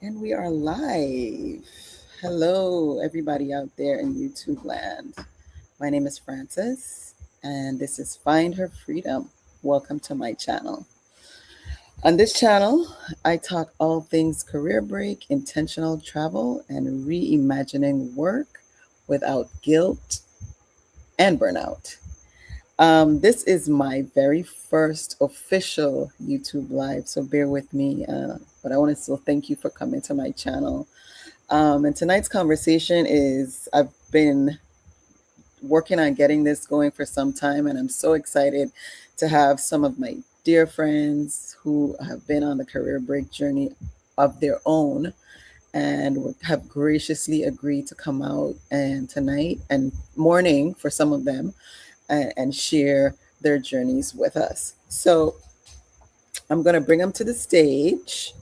And we are live. Hello, everybody out there in YouTube land. My name is Frances, and this is Find Her Freedom. Welcome to my channel. On this channel, I talk all things career break, intentional travel, and reimagining work without guilt and burnout. This is my very first official YouTube live, so bear with me. But I want to still thank you for coming to my channel. And tonight's conversation is I've been working on getting this going for some time, and I'm so excited to have some of my dear friends who have been on the career break journey of their own and have graciously agreed to come out and tonight and morning for some of them and share their journeys with us. So I'm going to bring them to the stage,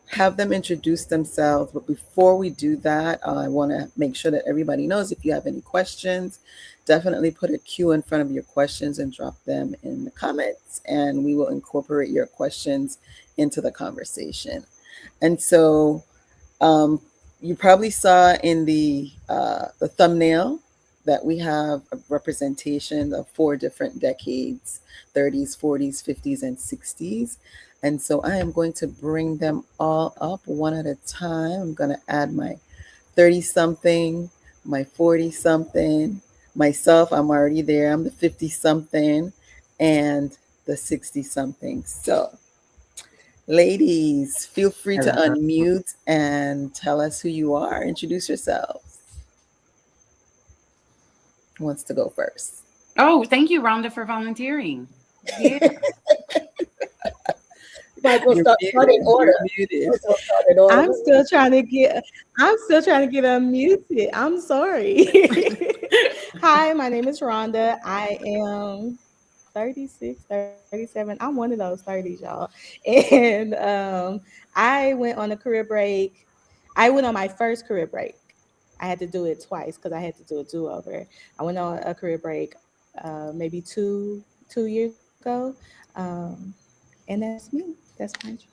have them introduce themselves. But before we do that, I want to make sure that everybody knows if you have any questions, definitely put a Q in front of your questions and drop them in the comments, and we will incorporate your questions into the conversation. And so um, you probably saw in the thumbnail that we have a representation of four different decades: 30s, 40s, 50s, and 60s. And so I am going to bring them all up one at a time. I'm going to add my 30 something, my 40 something, myself, I'm already there. I'm the 50 something, and the 60 something. So, ladies, feel free to Hello. unmute and tell us who you are. Introduce yourselves. Who wants to go first? Oh, thank you, Rhonda, for volunteering. Yeah. Might as well You're start in muted. order. You're muted. Might as well start in order. I'm still trying to get unmuted. I'm sorry. Hi, my name is Ronda. I am 36, 37. I'm one of those 30s, y'all. And I went on a career break. I went on my first career break. I had to do it twice because I had to do a do-over. I went on a career break maybe two years ago. And that's me. That's my intro.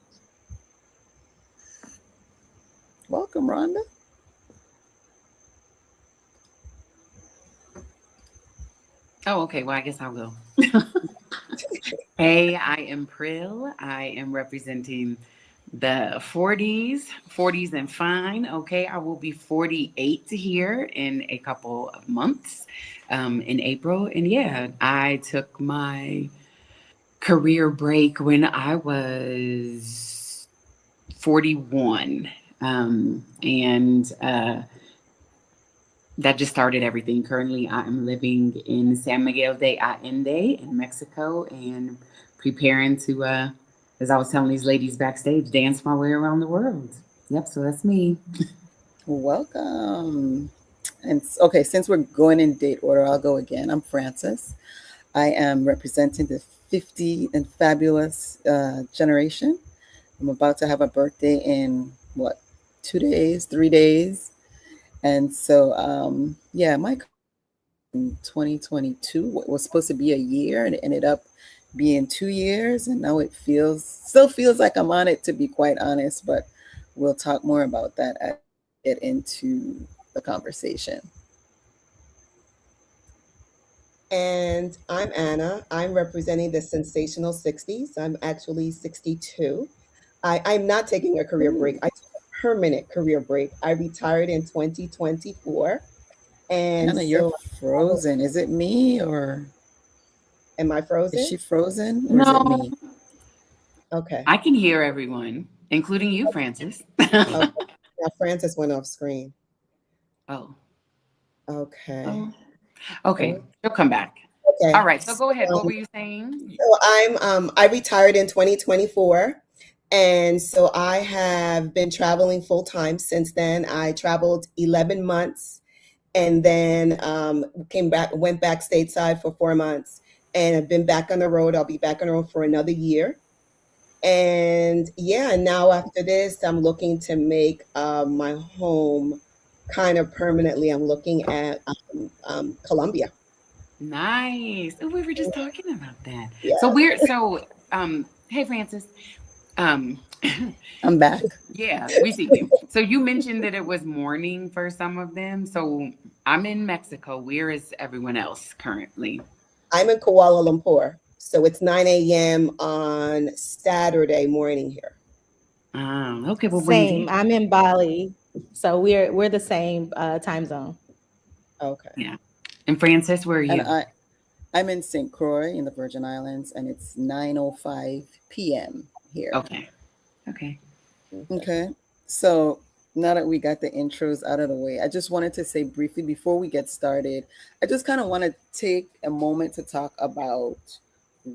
Welcome, Rhonda. Oh, okay. Well, I guess I'll go. Hey, I am Pryl. I am representing the 40s and fine. Okay, I will be 48 here in a couple of months, in April. And yeah, I took my career break when I was 41. And that just started everything. Currently, I am living in San Miguel de Allende in Mexico and preparing to, as I was telling these ladies backstage, dance my way around the world. Yep, so that's me. Welcome. And okay, since we're going in date order, I'll go again. I'm Frances. I am representing the 50 and fabulous generation. I'm about to have a birthday in what, 2 days, 3 days. And so, yeah, my in 2022 was supposed to be a year, and it ended up being 2 years. And now still feels like I'm on it, to be quite honest. But we'll talk more about that as we get into the conversation. And I'm Anna. I'm representing the sensational 60s. I'm actually 62. I'm not taking a career break. Ooh, I took a permanent career break. I retired in 2024. And Anna, you're so, frozen. Is it me, or am I is frozen? she frozen, or is it No, me? Okay. I can hear everyone, including you, Francis. Okay. Now, Francis went off screen. Oh, Okay. oh, okay. She'll come back. Okay. All right, so go ahead. What were you saying? I retired in 2024. And so I have been traveling full time since then. I traveled 11 months and then went back stateside for 4 months, and I've been back on the road. I'll be back on the road for another year. And yeah, now after this, I'm looking to make my home kind of permanently. I'm looking at Colombia. Nice. Oh, we were just talking about that. Yeah. So we're so hey Francis. I'm back. Yeah, we see you. So you mentioned that it was morning for some of them. So I'm in Mexico. Where is everyone else currently? I'm in Kuala Lumpur. So it's 9 a.m. on Saturday morning here. Okay. What brings Same. you? I'm in Bali, so we're the same time zone. Okay. Yeah. And Francis, where are And you? I'm in St. Croix in the Virgin Islands, and it's 9:05 p.m. here. Okay. Okay. Okay. Okay. So now that we got the intros out of the way, I just wanted to say briefly before we get started, I just kind of want to take a moment to talk about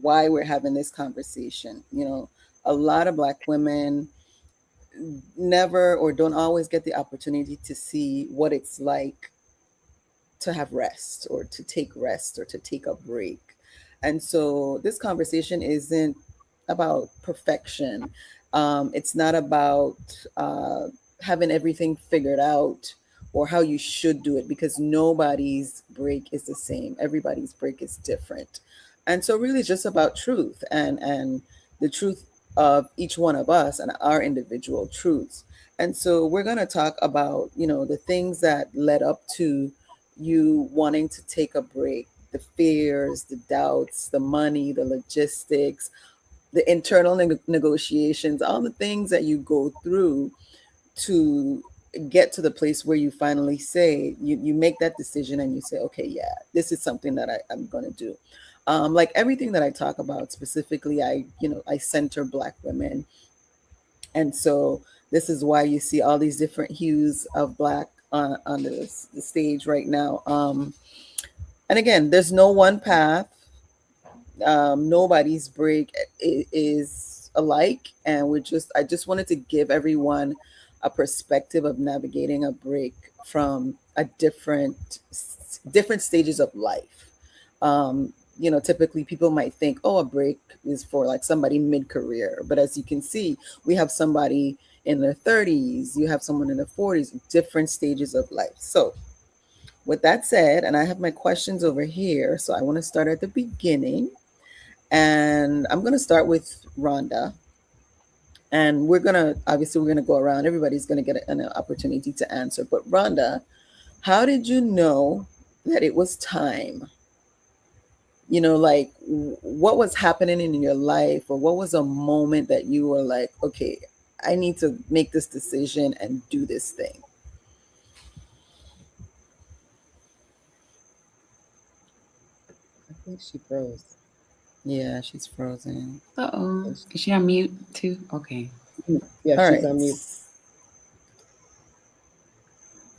why we're having this conversation. A lot of Black women never or don't always get the opportunity to see what it's like to have rest or to take rest or to take a break. And so this conversation isn't about perfection. It's not about having everything figured out or how you should do it, because nobody's break is the same. Everybody's break is different. And so really it's just about truth and the truth of each one of us and our individual truths. And so we're going to talk about, the things that led up to you wanting to take a break, the fears, the doubts, the money, the logistics, the internal negotiations, all the things that you go through to get to the place where you finally say, you make that decision and you say, okay, yeah, this is something that I'm going to do. Like everything that I talk about specifically, I center Black women. And so this is why you see all these different hues of Black on the stage right now. And again, there's no one path. Nobody's break is alike, and I just wanted to give everyone a perspective of navigating a break from a different stages of life. Typically people might think, oh, a break is for like somebody mid-career, but as you can see, we have somebody in their 30s, you have someone in their 40s, different stages of life. So with that said, and I have my questions over here, so I want to start at the beginning. And I'm going to start with Rhonda. And we're going to go around. Everybody's going to get an opportunity to answer. But Rhonda, how did you know that it was time? Like what was happening in your life, or what was a moment that you were like, okay, I need to make this decision and do this thing? I think she froze. Yeah, she's frozen. Uh-oh. Is she on mute too? Okay. Yeah, All she's right. on mute.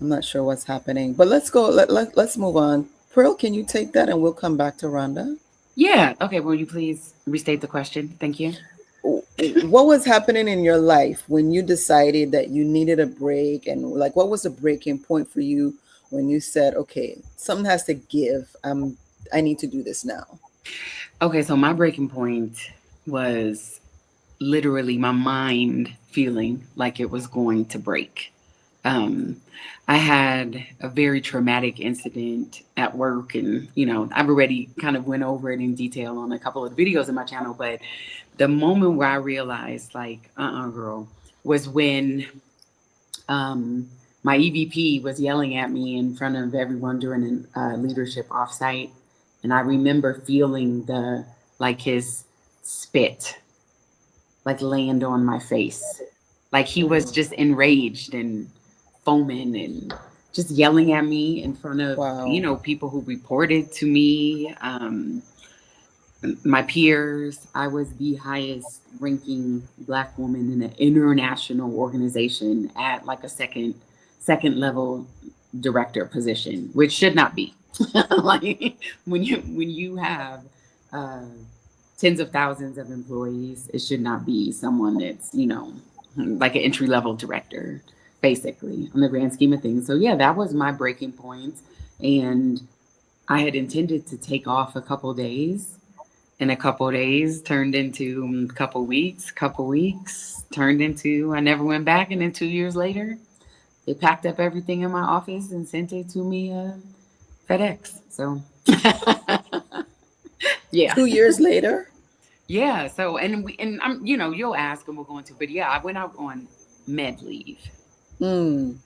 I'm not sure what's happening, but let's go. Let's move on. Pearl, can you take that and we'll come back to Rhonda? Yeah. Okay. Will you please restate the question? Thank you. What was happening in your life when you decided that you needed a break, and like what was the breaking point for you when you said, okay, something has to give, I need to do this now? Okay. So my breaking point was literally my mind feeling like it was going to break. Um, I had a very traumatic incident at work, and I've already kind of went over it in detail on a couple of videos in my channel. But the moment where I realized, like, girl, was when um, my EVP was yelling at me in front of everyone during a leadership offsite, and I remember feeling his spit like land on my face. Like he was just enraged and foaming and just yelling at me in front of, Wow. people who reported to me, my peers. I was the highest ranking Black woman in an international organization at like a second level director position, which should not be. Like when you have uh, tens of thousands of employees, it should not be someone that's, like an entry level director, basically, on the grand scheme of things. So, yeah, that was my breaking point. And I had intended to take off a couple days, and a couple days turned into a couple weeks turned into I never went back. And then 2 years later, they packed up everything in my office and sent it to me FedEx. So, yeah. 2 years later? Yeah. So, and I'm, you'll ask and we'll go into, but yeah, I went out on med leave. Mm,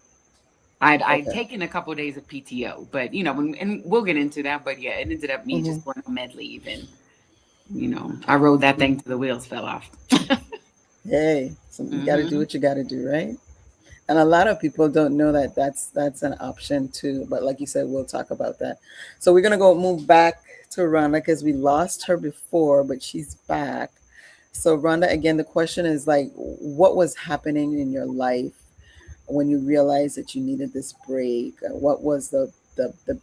I'd okay. taken a couple of days of PTO, but and we'll get into that. But yeah, it ended up me Hmm. just going on med leave, and I rode that thing till the wheels fell off. Hey, so you got to do Hmm. what you got to do, right? And a lot of people don't know that that's an option too. But like you said, we'll talk about that. So we're gonna go move back to Rhonda because we lost her before, but she's back. So Rhonda, again, the question is like, what was happening in your life when you realized that you needed this break? What was the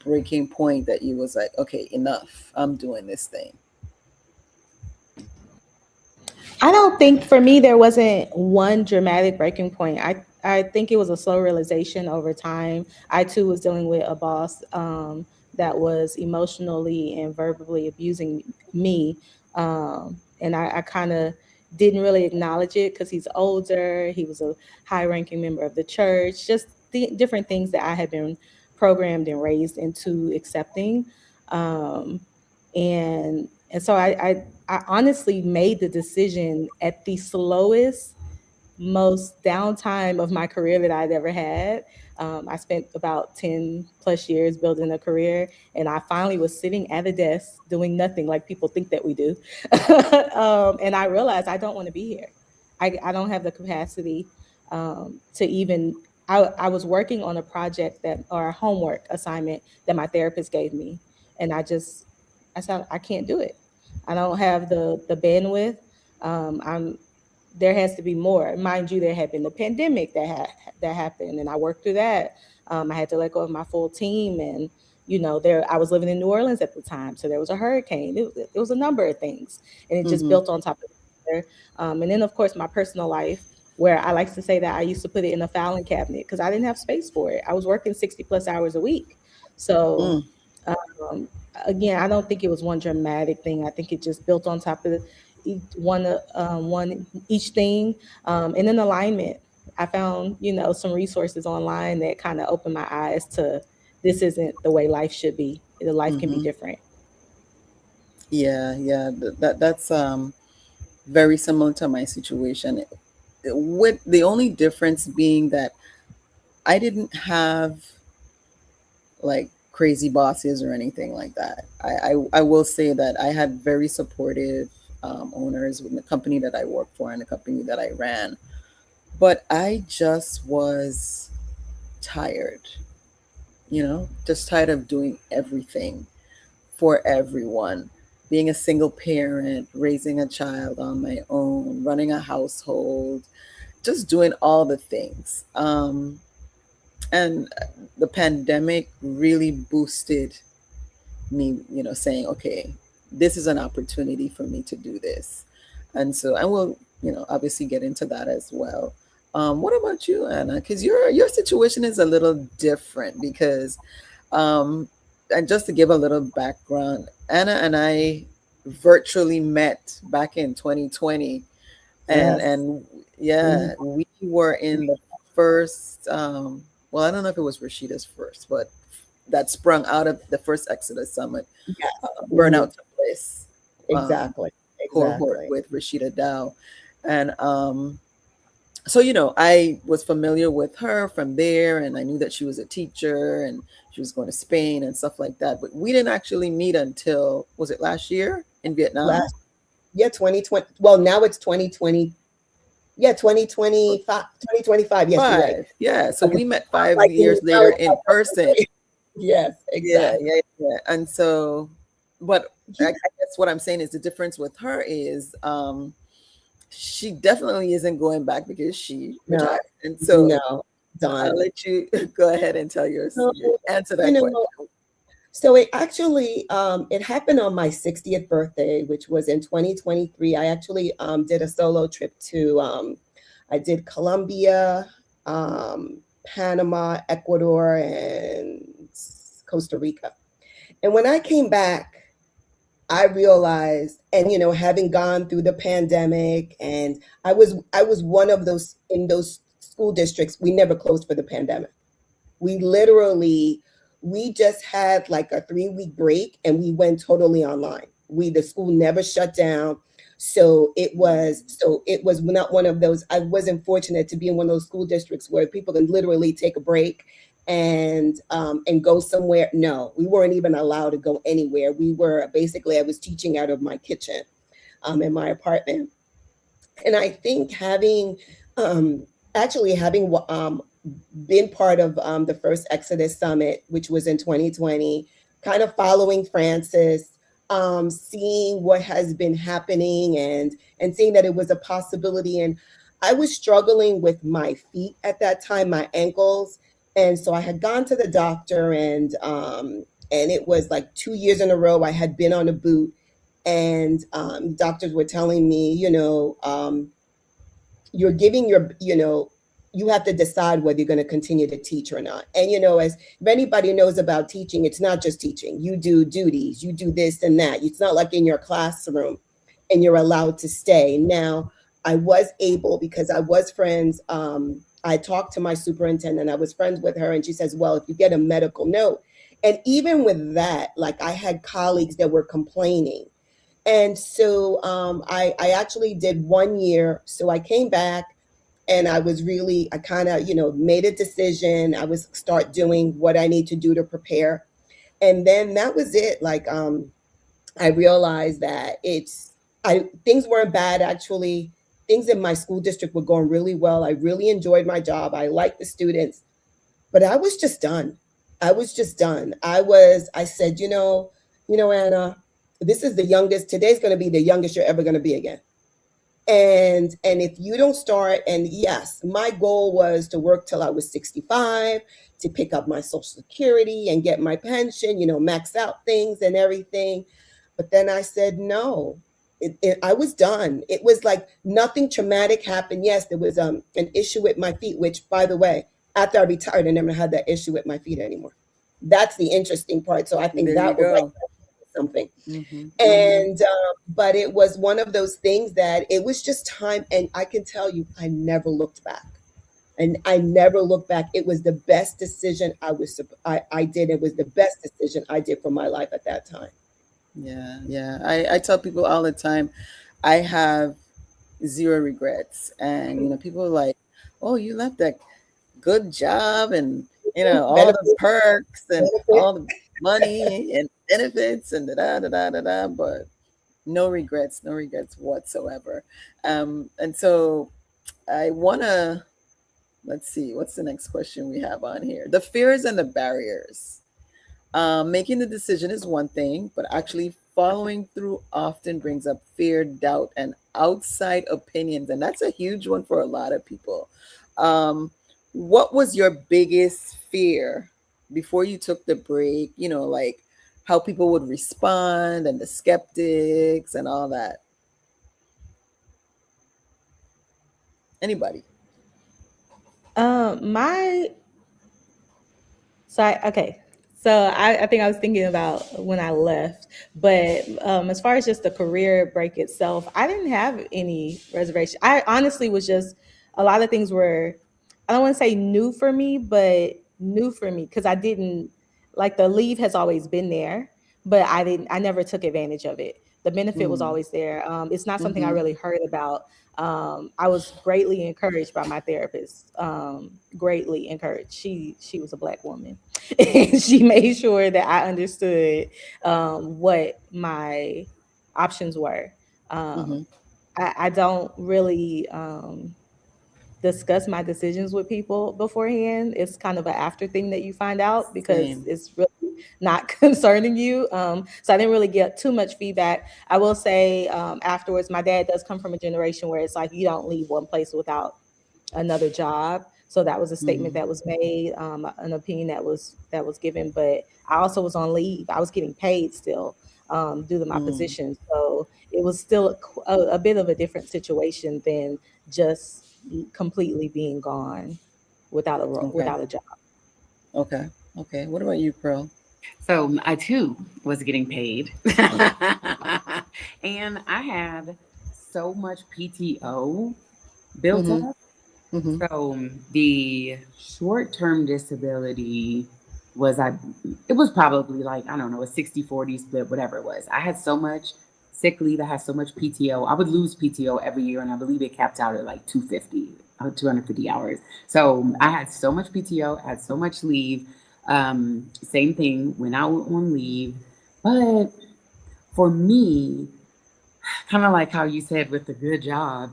breaking point that you was like, okay, enough, I'm doing this thing? I don't think for me there wasn't one dramatic breaking point. I think it was a slow realization over time. I too was dealing with a boss that was emotionally and verbally abusing me, and I kind of didn't really acknowledge it because he's older. He was a high-ranking member of the church. Just different things that I had been programmed and raised into accepting. Um, and so I honestly made the decision at the slowest, most downtime of my career that I'd ever had. I spent about 10 plus years building a career, and I finally was sitting at a desk doing nothing like people think that we do. And I realized I don't want to be here. I don't have the capacity to even. I was working on a project that, or a homework assignment that my therapist gave me, and I said I can't do it. I don't have the bandwidth. I'm There has to be more. Mind you, there had been the pandemic that happened, and I worked through that. I had to let go of my full team, and there I was living in New Orleans at the time, so there was a hurricane. It was a number of things, and it just Mm-hmm. built on top of each other. And then, of course, my personal life, where I like to say that I used to put it in a filing cabinet because I didn't have space for it. I was working 60 plus hours a week, so. Mm, Um, Again, I don't think it was one dramatic thing. I think it just built on top of one each thing, and then alignment. I found some resources online that kind of opened my eyes to this isn't the way life should be. The life can be mm-hmm. different. Yeah, yeah. That's very similar to my situation. With the only difference being that I didn't have like crazy bosses or anything like that. I will say that I had very supportive owners with the company that I worked for and the company that I ran. But I just was tired, just tired of doing everything for everyone. Being a single parent, raising a child on my own, running a household, just doing all the things. And the pandemic really boosted me, saying, okay, this is an opportunity for me to do this. And so I will, obviously get into that as well. What about you, Anna? Because your situation is a little different because, um, and just to give a little background, Anna and I virtually met back in 2020, Yes. and yeah, Mhm. we were in the first. Well, I don't know if it was Rashida's first, but that sprung out of the first Exodus Summit. Yes. Burnout Mhm. took place, um, Exactly. cohort Exactly. with Rashida Dow, and so I was familiar with her from there, and I knew that she was a teacher and she was going to Spain and stuff like that. But we didn't actually meet until, was it last year in Vietnam? Last, yeah, 2020. Well, now it's 2020. Yeah, 2025. 2025. Yes, you're right. 5, yeah. So Okay. we met 5 years Like, later in person. yes, Yeah, exactly. yeah, yeah. And so, but I guess what I'm saying is the difference with her is she definitely isn't going back because she No, retired. And so no, I'll done. let you go ahead and tell So, answer you that question. know, so it actually it happened on my 60th birthday, which was in 2023. I actually did a solo trip to I did Colombia, Panama, Ecuador, and Costa Rica. And when I came back, I realized, and having gone through the pandemic, and I was one of those in those school districts. We never closed for the pandemic. We literally, we just had like a 3-week break, and we went totally online. The school never shut down. So it was not one of those. I wasn't fortunate to be in one of those school districts where people can literally take a break and go somewhere. No, we weren't even allowed to go anywhere. We were basically, I was teaching out of my kitchen in my apartment. And I think um, having been part of the first Exodus Summit, which was in 2020, kind of following Francis, seeing what has been happening and seeing that it was a possibility. And I was struggling with my feet at that time, my ankles. And so I had gone to the doctor, and it was like 2 years in a row I had been on a boot, and doctors were telling me, you're giving you have to decide whether you're going to continue to teach or not. And as if anybody knows about teaching, it's not just teaching. You do duties, you do this and that. It's not like in your classroom and you're allowed to stay. Now, I was able, because I was friends. I talked to my superintendent. I was friends with her, and she says, well, if you get a medical note. And even with that, like, I had colleagues that were complaining. And so I actually did 1 year. So I came back, and I kind of, made a decision. I was start doing what I need to do to prepare. And then that was it. Like, I realized that things weren't bad, actually. Things in my school district were going really well. I really enjoyed my job. I liked the students, but I was just done. I was just done. I said, Anna, this is the youngest. Today's going to be the youngest you're ever going to be again. And if you don't start, and yes, my goal was to work till I was 65, to pick up my social security and get my pension, max out things and everything. But then I said, no, I was done. It was like nothing traumatic happened. Yes, there was an issue with my feet, which, by the way, after I retired, I never had that issue with my feet anymore. That's the interesting part. So I think There you that was like go. something. Mm-hmm. And but it was one of those things that it was just time. And I can tell you, I never looked back. And I never looked back. It was the best decision I did. It was the best decision I did for my life at that time. Yeah, yeah. I tell people all the time, I have zero regrets. And people are like, oh, you left that good job and all the Benefit, perks and benefit. all the money and benefits and da da da da da, but no regrets, no regrets whatsoever. And so I wanna let's see, what's the next question we have on here? The fears and the barriers. Making the decision is one thing, but actually following through often brings up fear, doubt, and outside opinions. And that's a huge one for a lot of people. Um, what was your biggest fear before you took the break? Like how people would respond and the skeptics and all that. Anybody? My So okay. So I think I was thinking about when I left, but as far as just the career break itself, I didn't have any reservation. I honestly was just a lot of things were, I don't want to say new for me, but new for me because I didn't like the leave has always been there, but I never took advantage of it. The benefit was Mm, always there. It's not something I mm-hmm, really heard about. I was greatly encouraged by my therapist. Greatly encouraged. She was a black woman, and she made sure that I understood what my options were. mm-hmm. Um, I don't really discuss my decisions with people beforehand. It's kind of an after thing that you find out because Same. it's really not concerning you. So I didn't really get too much feedback. I will say afterwards, my dad does come from a generation where it's like you don't leave one place without another job. So that was a statement Mm, that was made, an opinion that was given. But I also was on leave. I was getting paid still due to my mm. position. So it was still a bit of a different situation than just completely being gone Okay. without a job. Okay. Okay. What about you, Pearl? So I too was getting paid. And I had so much PTO built Mm-hmm. up. Mm-hmm. So the short-term disability was it was probably like, I don't know, a 60-40 split, whatever it was. I had so much sick leave. I had so much PTO. I would lose PTO every year, and I believe it capped out at like 250 hours. So I had so much PTO, I had so much leave. Same thing when I went on leave. But for me, kind of like how you said with the good job,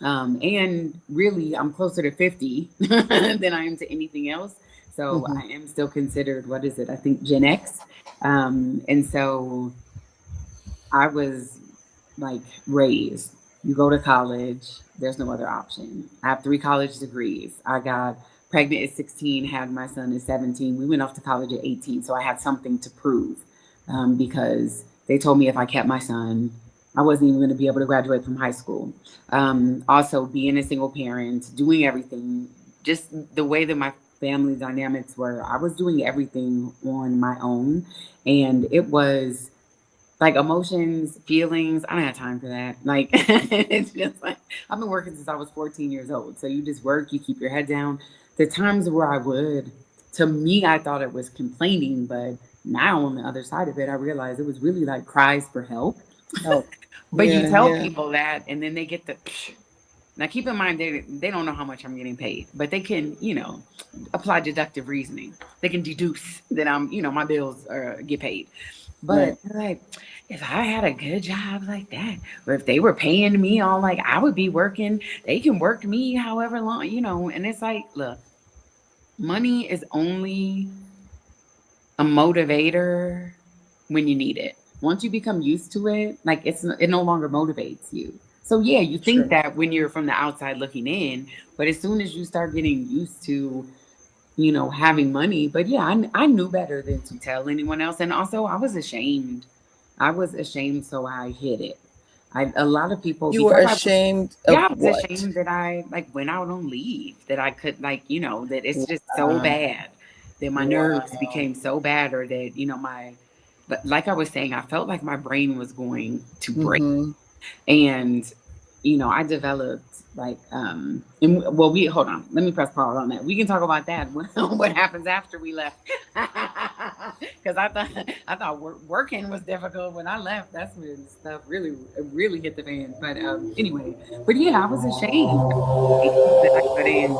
and really, I'm closer to 50 than I am to anything else. So Hmm. I am still considered, what is it? I think Gen X. And so I was like raised. You go to college, there's no other option. I have 3 college degrees. I got pregnant at 16, had my son at 17. We went off to college at 18. So I had something to prove because they told me if I kept my son, I wasn't even going to be able to graduate from high school. Also, being a single parent, doing everything, just the way that my family dynamics were, I was doing everything on my own. And it was like emotions, feelings. I don't have time for that. Like it's just like I've been working since I was 14 years old. So you just work, you keep your head down. The times where I would, to me, I thought it was complaining, but now on the other side of it, I realized it was really like cries for help. Oh, But you yeah, tell yeah. people that, and then they get the. Now, keep in mind, they don't know how much I'm getting paid, but they can, apply deductive reasoning. They can deduce that my bills get paid. But Right. like, if I had a good job like that, or if they were paying me all like I would be working, they can work me however long, And it's like, look, money is only a motivator when you need it. Once you become used to it, like it no longer motivates you. So yeah, you think True. that when you're from the outside looking in, but as soon as you start getting used to, having money, but yeah, I knew better than to tell anyone else, and also I was ashamed. I was ashamed, so I hid it. A lot of people You were because I ashamed of yeah, I was what? ashamed that I like went out on leave, that I could like, that it's just so Wow. bad that my nerves Wow. became so bad or that, but like I was saying, I felt like my brain was going to break. Mm-hmm. And I developed like and well we hold on, let me press pause on that. We can talk about that what happens after we left. Because I thought working was difficult when I left. That's when stuff really hit the fan. But anyway, but yeah, I was ashamed that I couldn't,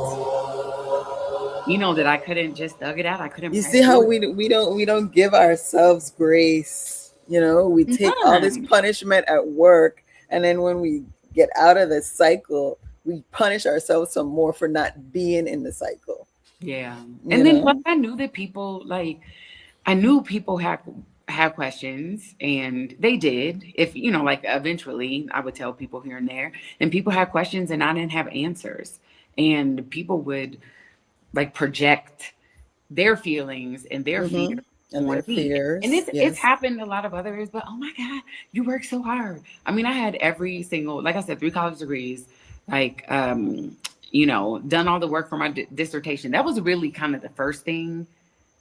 that I couldn't just thug it out. I couldn't You press see how through. we don't give ourselves grace. We take all this None. punishment at work, and then when we get out of the cycle, we punish ourselves some more for not being in the cycle. Yeah. You And then plus know. I knew that people like I knew people had questions, and they did. If like eventually I would tell people here and there, and people had questions and I didn't have answers. And people would like project their feelings and their fears Mm-hmm. And their on me. And fears, it's yes. happened a lot of others, but oh my God, you work so hard. I mean, I had every single, like I said, 3 college degrees, like done all the work for my dissertation. That was really kind of the first thing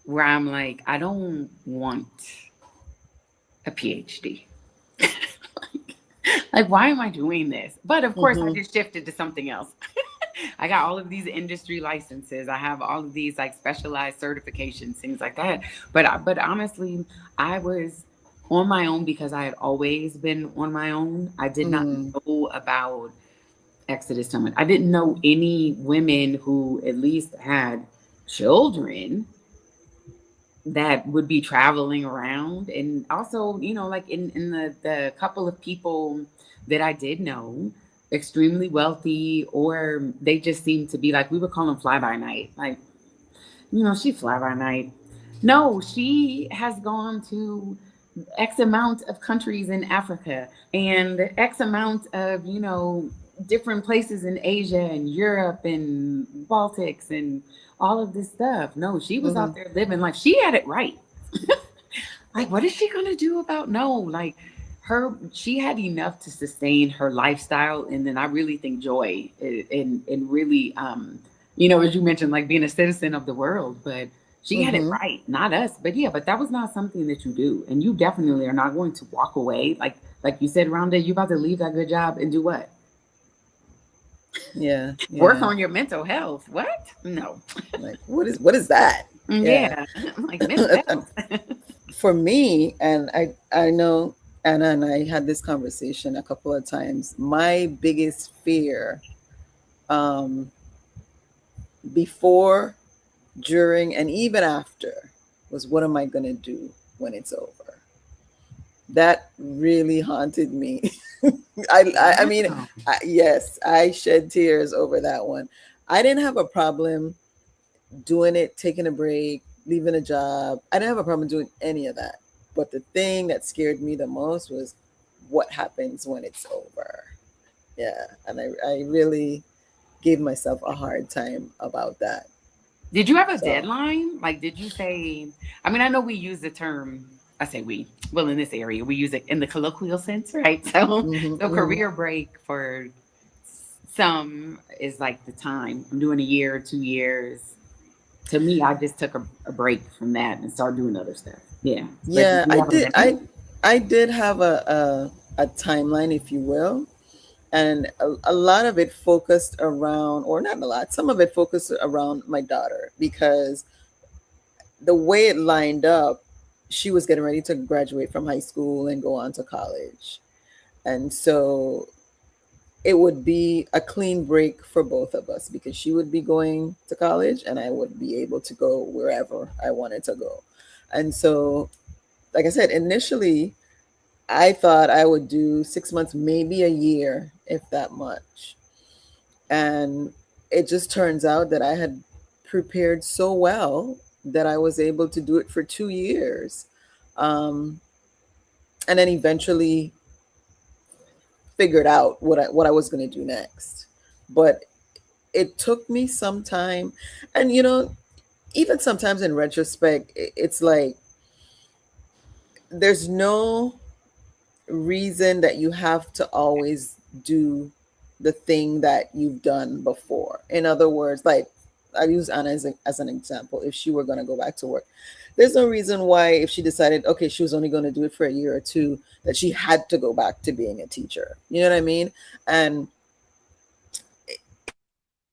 where I'm like, I don't want a PhD. Like, why am I doing this? But of course, I Mm-hmm. just shifted to something else. I got all of these industry licenses. I have all of these like specialized certifications, things like that. But honestly, I was on my own because I had always been on my own. I did not Mm. know about Exodus Summit. I didn't know any women who at least had children that would be traveling around. And also, like in the couple of people that I did know, extremely wealthy, or they just seemed to be like, we would call them fly by night, like, she fly by night. No, she has gone to X amount of countries in Africa and X amount of, different places in Asia and Europe and Baltics and all of this stuff. No, she was Mm-hmm. out there living like she had it right. Like, what is she gonna do about no? Like she had enough to sustain her lifestyle, and then I really think joy and really as you mentioned, like being a citizen of the world, but she had it Mm-hmm. right, not us. But yeah, but that was not something that you do, and you definitely are not going to walk away like you said, Rhonda. You about to leave that good job and do what? Yeah, Work yeah. on your mental health? What? No. Like what is that? Yeah. Yeah, like mental health. For me, and I know Anna and I had this conversation a couple of times. My biggest fear, um, before, during, and even after, was what am I going to do when it's over? That really haunted me. I mean, Wow. yes, I shed tears over that one. I didn't have a problem doing it, taking a break, leaving a job. I didn't have a problem doing any of that. But the thing that scared me the most was what happens when it's over. Yeah. And I really gave myself a hard time about that. Did you have a So, deadline? Like, did you say, I mean, I know we use the term, I say we, well, in this area, we use it in the colloquial sense, right? So, hmm so hmm career break for some is like the time. I'm doing a year, 2 years. To me, I just took a break from that and started doing other stuff. Yeah. But did yeah, you have a deadline? I did have a timeline, if you will. And a lot of it focused around, or not a lot, some of it focused around my daughter, because the way it lined up, she was getting ready to graduate from high school and go on to college. And so it would be a clean break for both of us, because she would be going to college and I would be able to go wherever I wanted to go. And so, like I said, initially, I thought I would do 6 months, maybe a year, if that much. And it just turns out that I had prepared so well that I was able to do it for 2 years. Um, and then eventually figured out what I was going to do next. But it took me some time. And, even sometimes in retrospect, it's like there's no reason that you have to always do the thing that you've done before. In other words, like I use Anna as an example. If she were going to go back to work, there's no reason why, if she decided, okay, she was only going to do it for a year or two, that she had to go back to being a teacher. You know what I mean? And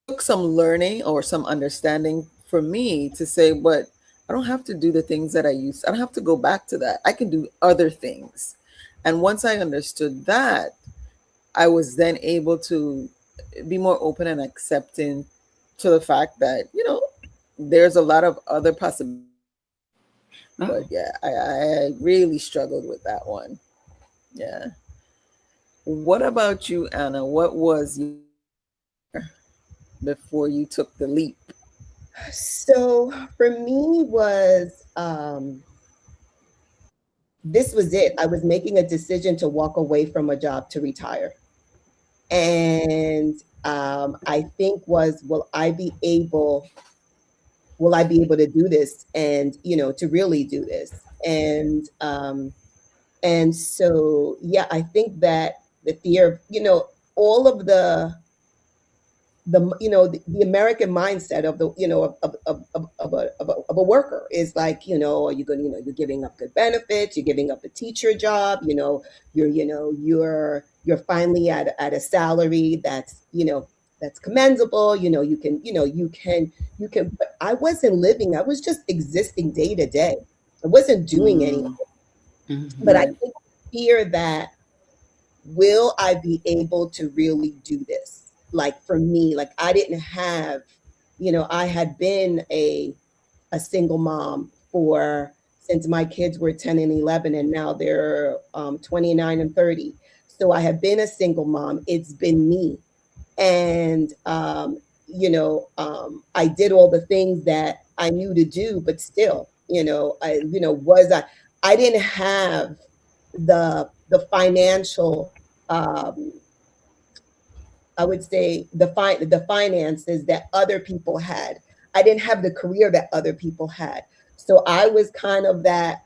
took some learning or some understanding for me to say, but I don't have to do the things that I used. I don't have to go back to that. I can do other things. And once I understood that, I was then able to be more open and accepting to the fact that, there's a lot of other possibilities. But Oh. yeah, I really struggled with that one. Yeah. What about you, Anna? What was your fear before you took the leap? So for me was this was it. I was making a decision to walk away from a job to retire. And I think was will I be able to do this, and to really do this? And so yeah, I think that the fear of, all of the American mindset of the of a worker is like, are you going to, you're giving up good benefits, you're giving up a teacher job, you're finally at a salary that's commendable, you can, but I wasn't living, I was just existing day to day. I wasn't doing any, Mm, but I Hmm. right. think fear that, will I be able to really do this? Like for me, like I didn't have, I had been a single mom for since my kids were 10 and 11, and now they're 29 and 30. So I have been a single mom. It's been me. And I did all the things that I knew to do, but still, I didn't have the financial, um, I would say the finances that other people had. I didn't have the career that other people had. So I was kind of that.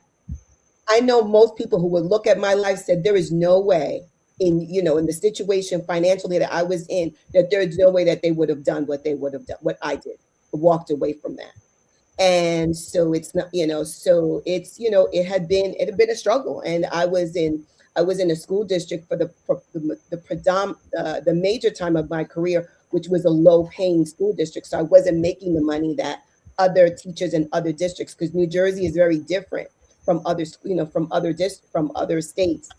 I know most people who would look at my life said there is no way, in the situation financially that I was in, that there is no way that they would have done what they would have done, what I did, walked away from that. And so it's not, so it's, it had been a struggle. And I was in a school district for the major time of my career, which was a low paying school district. So I wasn't making the money that other teachers in other districts, because New Jersey is very different from from other states.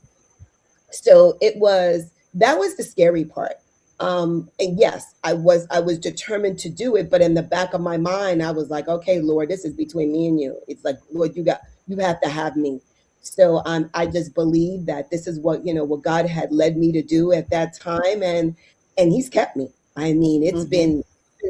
So that was the scary part. And yes, I was determined to do it, but in the back of my mind I was like, okay, Lord, this is between me and you. It's like, Lord, you have to have me. So I just believe that this is what God had led me to do at that time, and he's kept me. I mean, Mm-hmm. it's been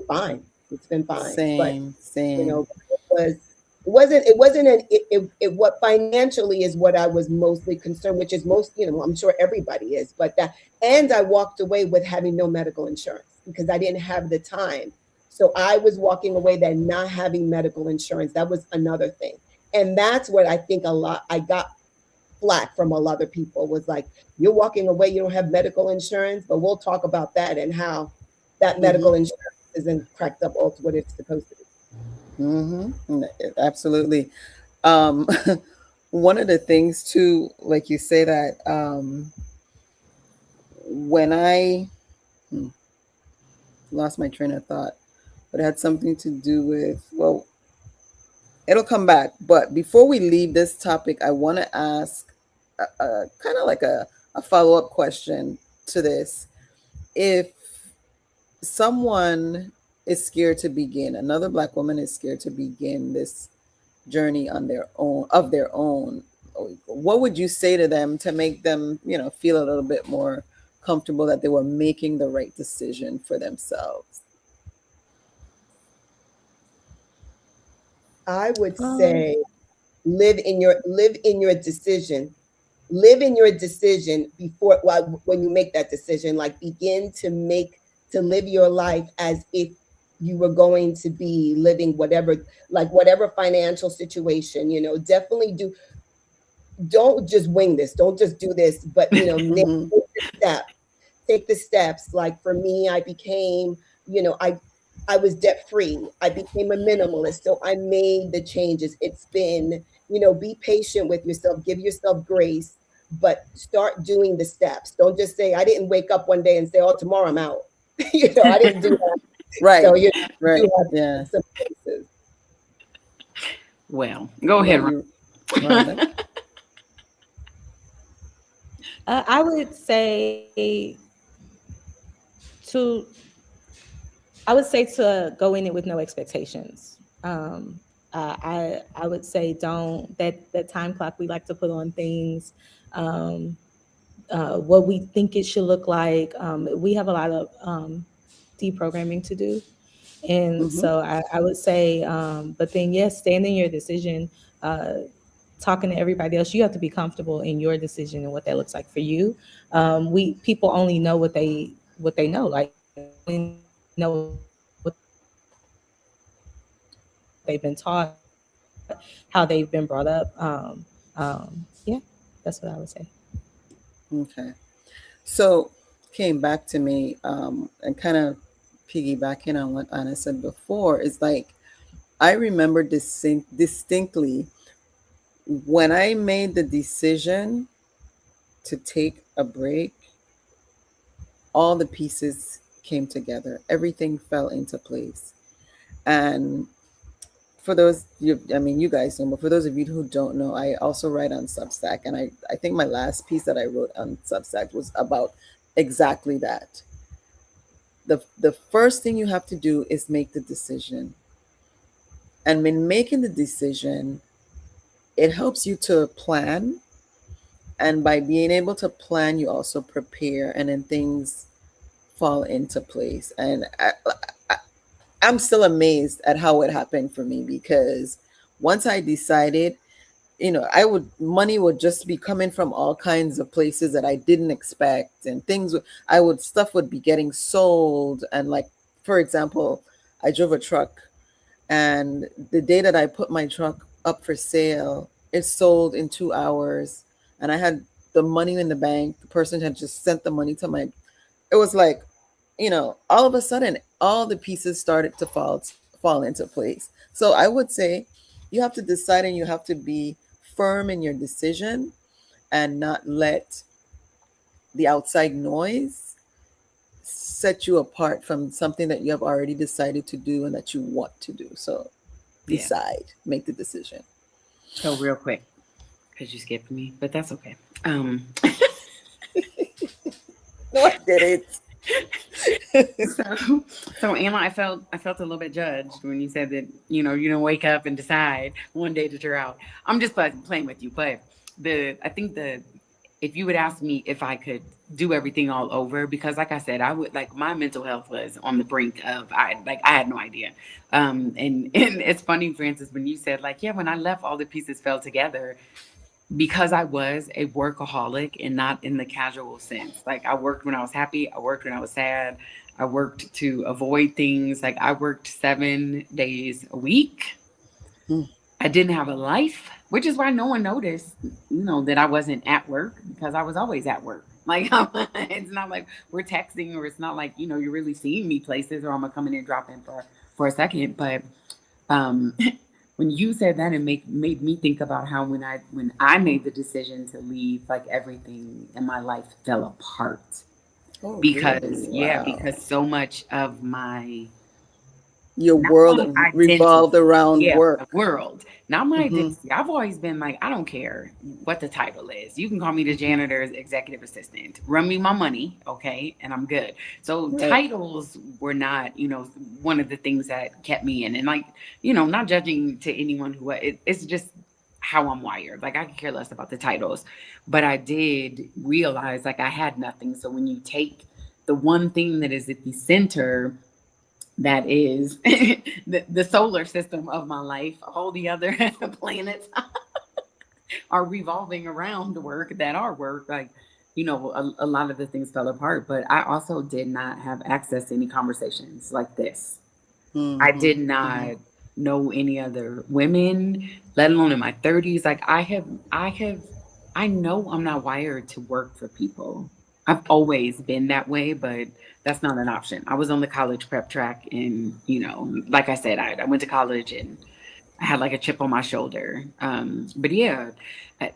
fine. It's been fine. But Same, same. it wasn't what financially is what I was mostly concerned, which is most, I'm sure everybody is, but that, and I walked away with having no medical insurance because I didn't have the time. So I was walking away that not having medical insurance, that was another thing. And that's what I think I got flack from a lot of people was like, you're walking away, you don't have medical insurance, but we'll talk about that and how that Mm-hmm. medical insurance isn't cracked up all to what it's supposed to be. Mm-hmm. Absolutely. Um, one of the things too, like you say that when I hmm, lost my train of thought, but it had something to do with, well, it'll come back. But before we leave this topic, I want to ask a kind of like a follow up question to this. If someone is scared to begin, another Black woman is scared to begin this journey on their own, of their own, what would you say to them to make them, feel a little bit more comfortable that they were making the right decision for themselves? I would Um, say live in your decision. Live in your decision before, well, when you make that decision, like begin to live your life as if you were going to be living whatever financial situation, definitely don't just wing this, don't just do this, but Mm-hmm. take the step, take the steps. Like for me, I became, you know, I was debt free. I became a minimalist. So I made the changes. It's been, be patient with yourself, give yourself grace, but start doing the steps. Don't just say, I didn't wake up one day and say, oh, tomorrow I'm out. I didn't do that. So Right, you do right, have to yeah. take some places. Well, go What ahead, about Ron. you, Rhonda? I would say to I would say to go in it with no expectations. I would say don't that time clock we like to put on things. Um, what we think it should look like. We have a lot of deprogramming to do. And Mm-hmm. so I would say, but then yes, stand in your decision. Talking to everybody else, you have to be comfortable in your decision and what that looks like for you. We people only know what they know. Like they only know what they've been taught, how they've been brought up. Yeah, that's what I would say. Okay. So came back to me, and kind of piggybacking on what Anna said before, is like I remember distinctly when I made the decision to take a break, all the pieces came together. Everything fell into place. And for those you, I mean, you guys know, but for those of you who don't know, I also write on Substack, and I think my last piece that I wrote on Substack was about exactly that. The first thing you have to do is make the decision, and in making the decision, it helps you to plan, and by being able to plan, you also prepare, and then things fall into place. And I'm still amazed at how it happened for me, because once I decided, money would just be coming from all kinds of places that I didn't expect, and stuff would be getting sold. And like, for example, I drove a truck, and the day that I put my truck up for sale, it sold in 2 hours, and I had the money in the bank. The person had just sent the money to my, it was like, all of a sudden, all the pieces started to fall into place. So I would say you have to decide, and you have to be firm in your decision, and not let the outside noise set you apart from something that you have already decided to do and that you want to do. So Yeah. decide, make the decision. So real quick, because you skipped me, but that's okay. No, I didn't. So, so Anna, I felt a little bit judged when you said that, you don't wake up and decide one day that you're out. I'm just playing with you, but I think if you would ask me if I could do everything all over, because like I said, I would, like, my mental health was on the brink of, I had no idea. And it's funny, Francis, when you said, like, yeah, when I left, all the pieces fell together, because I was a workaholic and not in the casual sense. Like, I worked when I was happy, I worked when I was sad, I worked to avoid things. Like, I worked 7 days a week. Hmm. I didn't have a life, which is why no one noticed, that I wasn't at work, because I was always at work. Like, it's not like we're texting, or it's not like, you're really seeing me places, or I'm gonna come in and drop in for a second. But um, when you said that, it made me think about how when I made the decision to leave, like, everything in my life fell apart, Oh, really? because Wow. because so much of my, Your not world only identity, revolved around yeah, my work. world, not my Hmm. identity. I've always been like, I don't care what the title is. You can call me the janitor's executive assistant. Run me my money, okay, and I'm good. So Right. titles were not, one of the things that kept me in. And, like, not judging to anyone it's just how I'm wired. Like, I could care less about the titles, but I did realize, like, I had nothing. So when you take the one thing that is at the center, that is the solar system of my life, all the other planets are revolving around work, that are work. Like, a lot of the things fell apart, but I also did not have access to any conversations like this. I Hmm. did Hmm. not know any other women, let alone in my 30s. Like, I know I'm not wired to work for people. I've always been that way, but that's not an option. I was on the college prep track, and, like I said, I went to college, and I had, like, a chip on my shoulder. But yeah, I,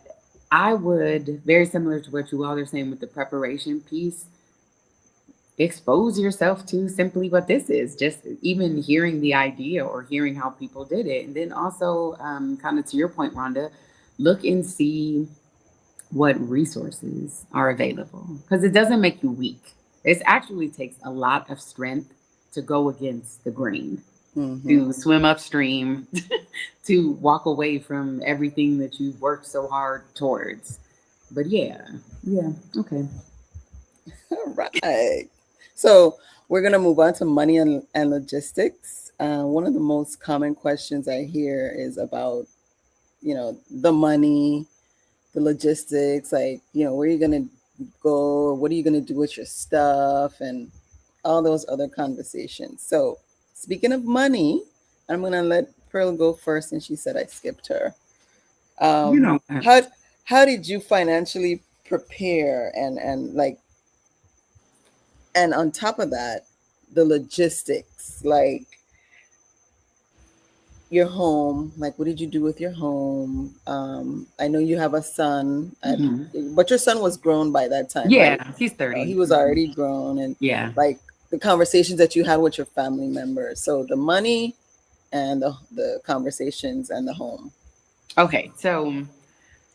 I would, very similar to what you all are saying with the preparation piece, expose yourself to simply what this is, just even hearing the idea or hearing how people did it. And then also, kind of to your point, Rhonda, look and see what resources are available, because it doesn't make you weak. It actually takes a lot of strength to go against the grain, Hmm. to swim upstream, to walk away from everything that you've worked so hard towards. But yeah, yeah, okay. All right. So we're gonna move on to money and logistics. One of the most common questions I hear is about, the money, the logistics, like, where are you gonna go, what are you gonna do with your stuff, and all those other conversations. So speaking of money, I'm gonna let Pearl go first, and she said I skipped her. You Um, know, how did you financially prepare, and like, and on top of that, the logistics, like your home, like what did you do with your home? I know you have a son, mhm. but your son was grown by that time, Yeah, right? he's He 30. was Mhm. already grown, and Yeah. like the conversations that you had with your family members. So the money and the conversations and the home. Okay, so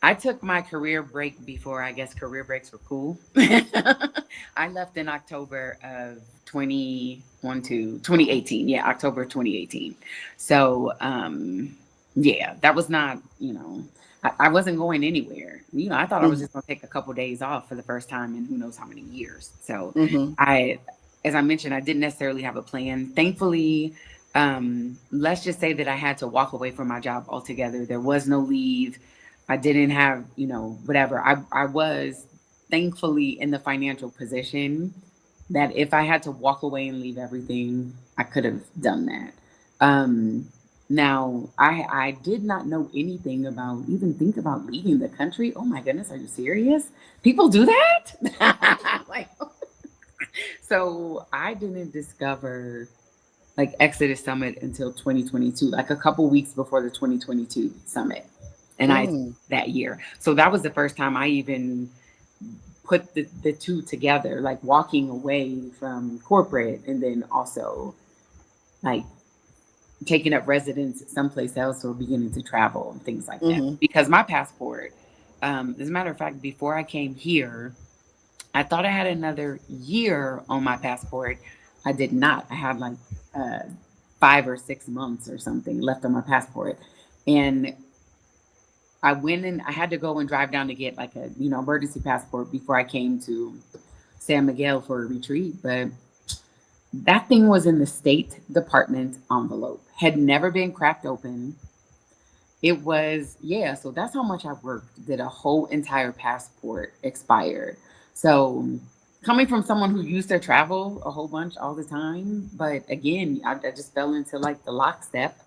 I took my career break before, I guess, career breaks were cool. I left in October of 2018. Yeah, October 2018. So, yeah, that was not, I wasn't going anywhere. I thought I was Mm-hmm. just going to take a couple days off for the first time in who knows how many years. So, Mm-hmm. I, as I mentioned, I didn't necessarily have a plan. Thankfully, let's just say that I had to walk away from my job altogether. There was no leave. I didn't have, whatever. I was thankfully in the financial position that if I had to walk away and leave everything, I could have done that. Now, I did not know anything about, even think about leaving the country. Oh my goodness, are you serious? People do that? Like, so I didn't discover, like, Exodus Summit until 2022, like a couple weeks before the 2022 summit. And I, Mm. that year. So that was the first time I even put the two together, like walking away from corporate, and then also, like, taking up residence someplace else, or beginning to travel and things like that. Mm-hmm. Because my passport, as a matter of fact, before I came here, I thought I had another year on my passport. I did not. I had like 5 or 6 months or something left on my passport. And I went and I had to go and drive down to get like a, emergency passport before I came to San Miguel for a retreat. But that thing was in the State Department envelope, had never been cracked open. It was, yeah, so that's how much I worked. Did a whole entire passport expired. So coming from someone who used to travel a whole bunch all the time, but again, I just fell into like the lockstep.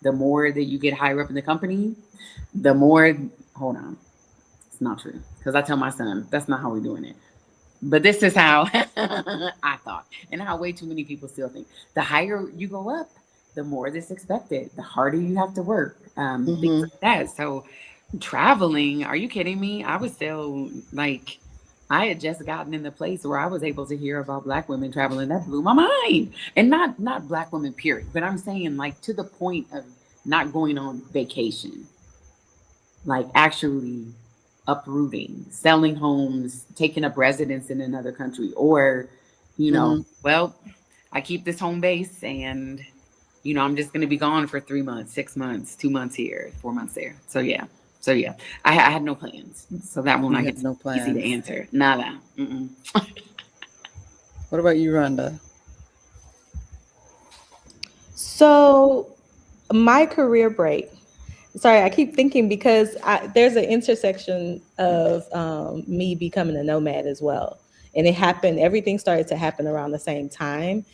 The more that you get higher up in the company, the more, hold on, it's not true. Because I tell my son, that's not how we're doing it. But this is how I thought, and how way too many people still think. The higher you go up, the more this expected, the harder you have to work, things Mm-hmm. like that. So, traveling, are you kidding me? I was still like, I had just gotten in the place where I was able to hear about Black women traveling. That blew my mind, and not Black women, period. But I'm saying like to the point of not going on vacation, like actually uprooting, selling homes, taking up residence in another country, or, Mm-hmm. well, I keep this home base and, I'm just going to be gone for 3 months, 6 months, 2 months here, 4 months there. So, yeah. So, yeah, I had no plans. So that one I You get had no easy to plans. answer. Nada. Mm-mm. What about you, Rhonda? So my career break. Sorry, I keep thinking because there's an intersection of me becoming a nomad as well, and it happened. Everything started to happen around the same time.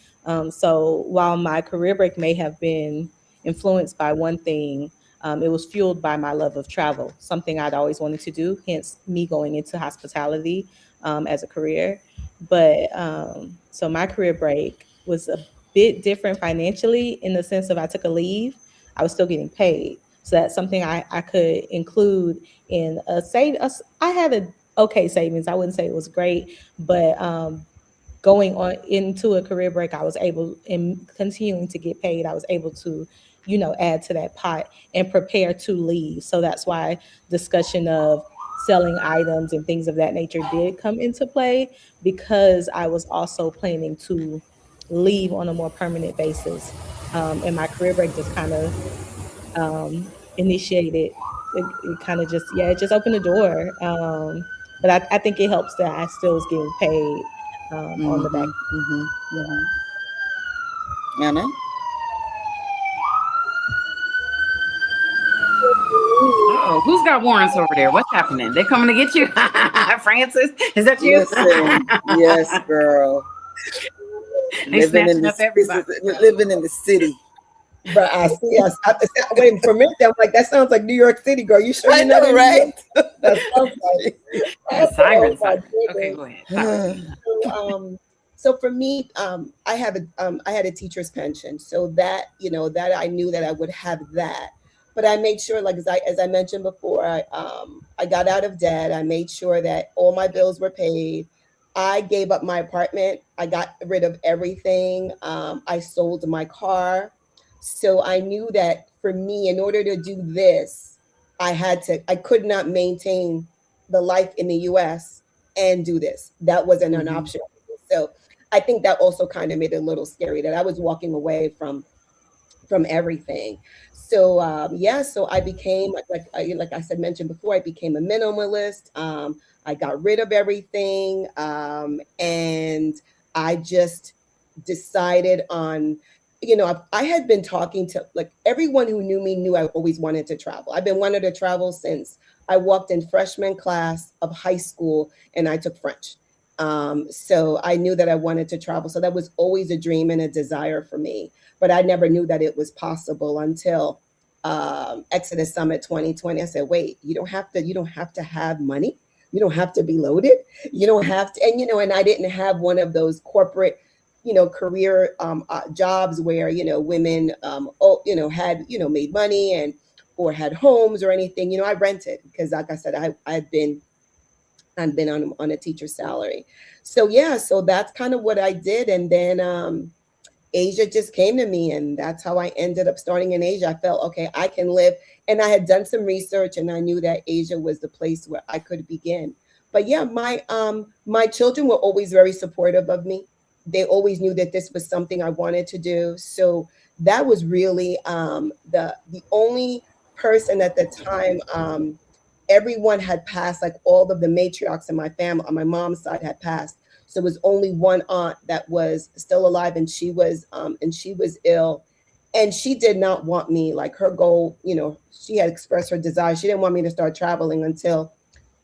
So while my career break may have been influenced by one thing, it was fueled by my love of travel, something I'd always wanted to do. Hence, me going into hospitality as a career. But so my career break was a bit different financially in the sense of I took a leave. I was still getting paid. So that's something I could include in a save. I had a okay savings. I wouldn't say it was great, but going on into a career break, I was able, in continuing to get paid, I was able to, add to that pot and prepare to leave. So that's why discussion of selling items and things of that nature did come into play, because I was also planning to leave on a more permanent basis. And my career break just kind of initiated it kind of just, yeah, it just opened the door. But I think it helps that I still was getting paid on the Mm-hmm. back. Mm-hmm. Yeah. Mm-hmm. Anna? Oh, who's got warrants over there? What's happening? They coming to get you? Francis? Is that you? Listen, yes, girl. They Living in snatching up this, everybody. living in the city. But I see us. Wait, for a minute, I'm like, that sounds like New York City, girl. You sure I you're not know, in New York? right? That sounds like. I said, oh Siren, my siren. Okay, goodness. go ahead. Sorry. So, so for me, I had a teacher's pension, so that that I knew that I would have that, but I made sure, like as I mentioned before, I got out of debt. I made sure that all my bills were paid. I gave up my apartment. I got rid of everything. I sold my car, so I knew that for me, in order to do this, I could not maintain the life in the US and do this. That wasn't an Mm-hmm. option. So I think that also kind of made it a little scary that I was walking away from everything. So yeah, so I became like I said mentioned before, I became a minimalist. I got rid of everything, and I just decided on. I had been talking to like everyone who knew me knew I always wanted to travel. I've been wanting to travel since I walked in freshman class of high school and I took French. So I knew that I wanted to travel. So that was always a dream and a desire for me, but I never knew that it was possible until Exodus Summit 2020. I said, wait, you don't have to have money. You don't have to be loaded. You don't have to, and I didn't have one of those corporate, career jobs where, women, had, made money and, or had homes or anything. I rented because like I said, I've been on a teacher's salary. So yeah, so that's kind of what I did. And then Asia just came to me, and that's how I ended up starting in Asia. I felt, okay, I can live. And I had done some research and I knew that Asia was the place where I could begin. but yeah, my children were always very supportive of me. They always knew that this was something I wanted to do. So that was really the only person at the time. Everyone had passed, like all of the matriarchs in my family on my mom's side had passed. So it was only one aunt that was still alive, and she was ill, and she did not want me, like her goal, she had expressed her desire. She didn't want me to start traveling until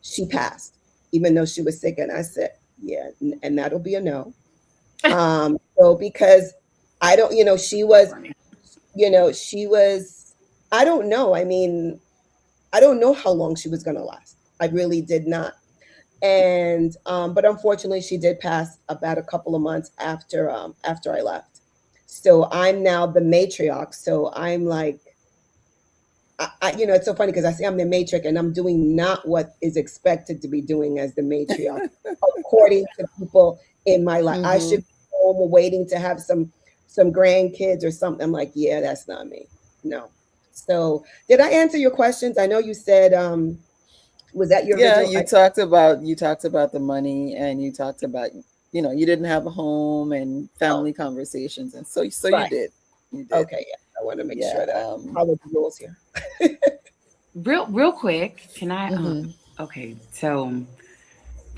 she passed, even though she was sick. And I said, yeah, and that'll be a no. So because I don't, Funny. she was, I don't know. I mean, I don't know how long she was going to last. I really did not. And but unfortunately, she did pass about a couple of months after I left. So I'm now the matriarch. So I'm like, it's so funny because I say I'm the matriarch and I'm doing not what is expected to be doing as the matriarch, according to people in my life. I Mm-hmm. should be home waiting to have some grandkids or something. I'm like, yeah, that's not me. No. So did I answer your questions? I know you said was that your Yeah, original? you talked about the money, and you talked about, you didn't have a home and Oh, family conversations, and so you right. did. You did. Okay, yeah. I want to make Yeah. sure that I follow the rules here. Real quick, can I Mhm. okay, so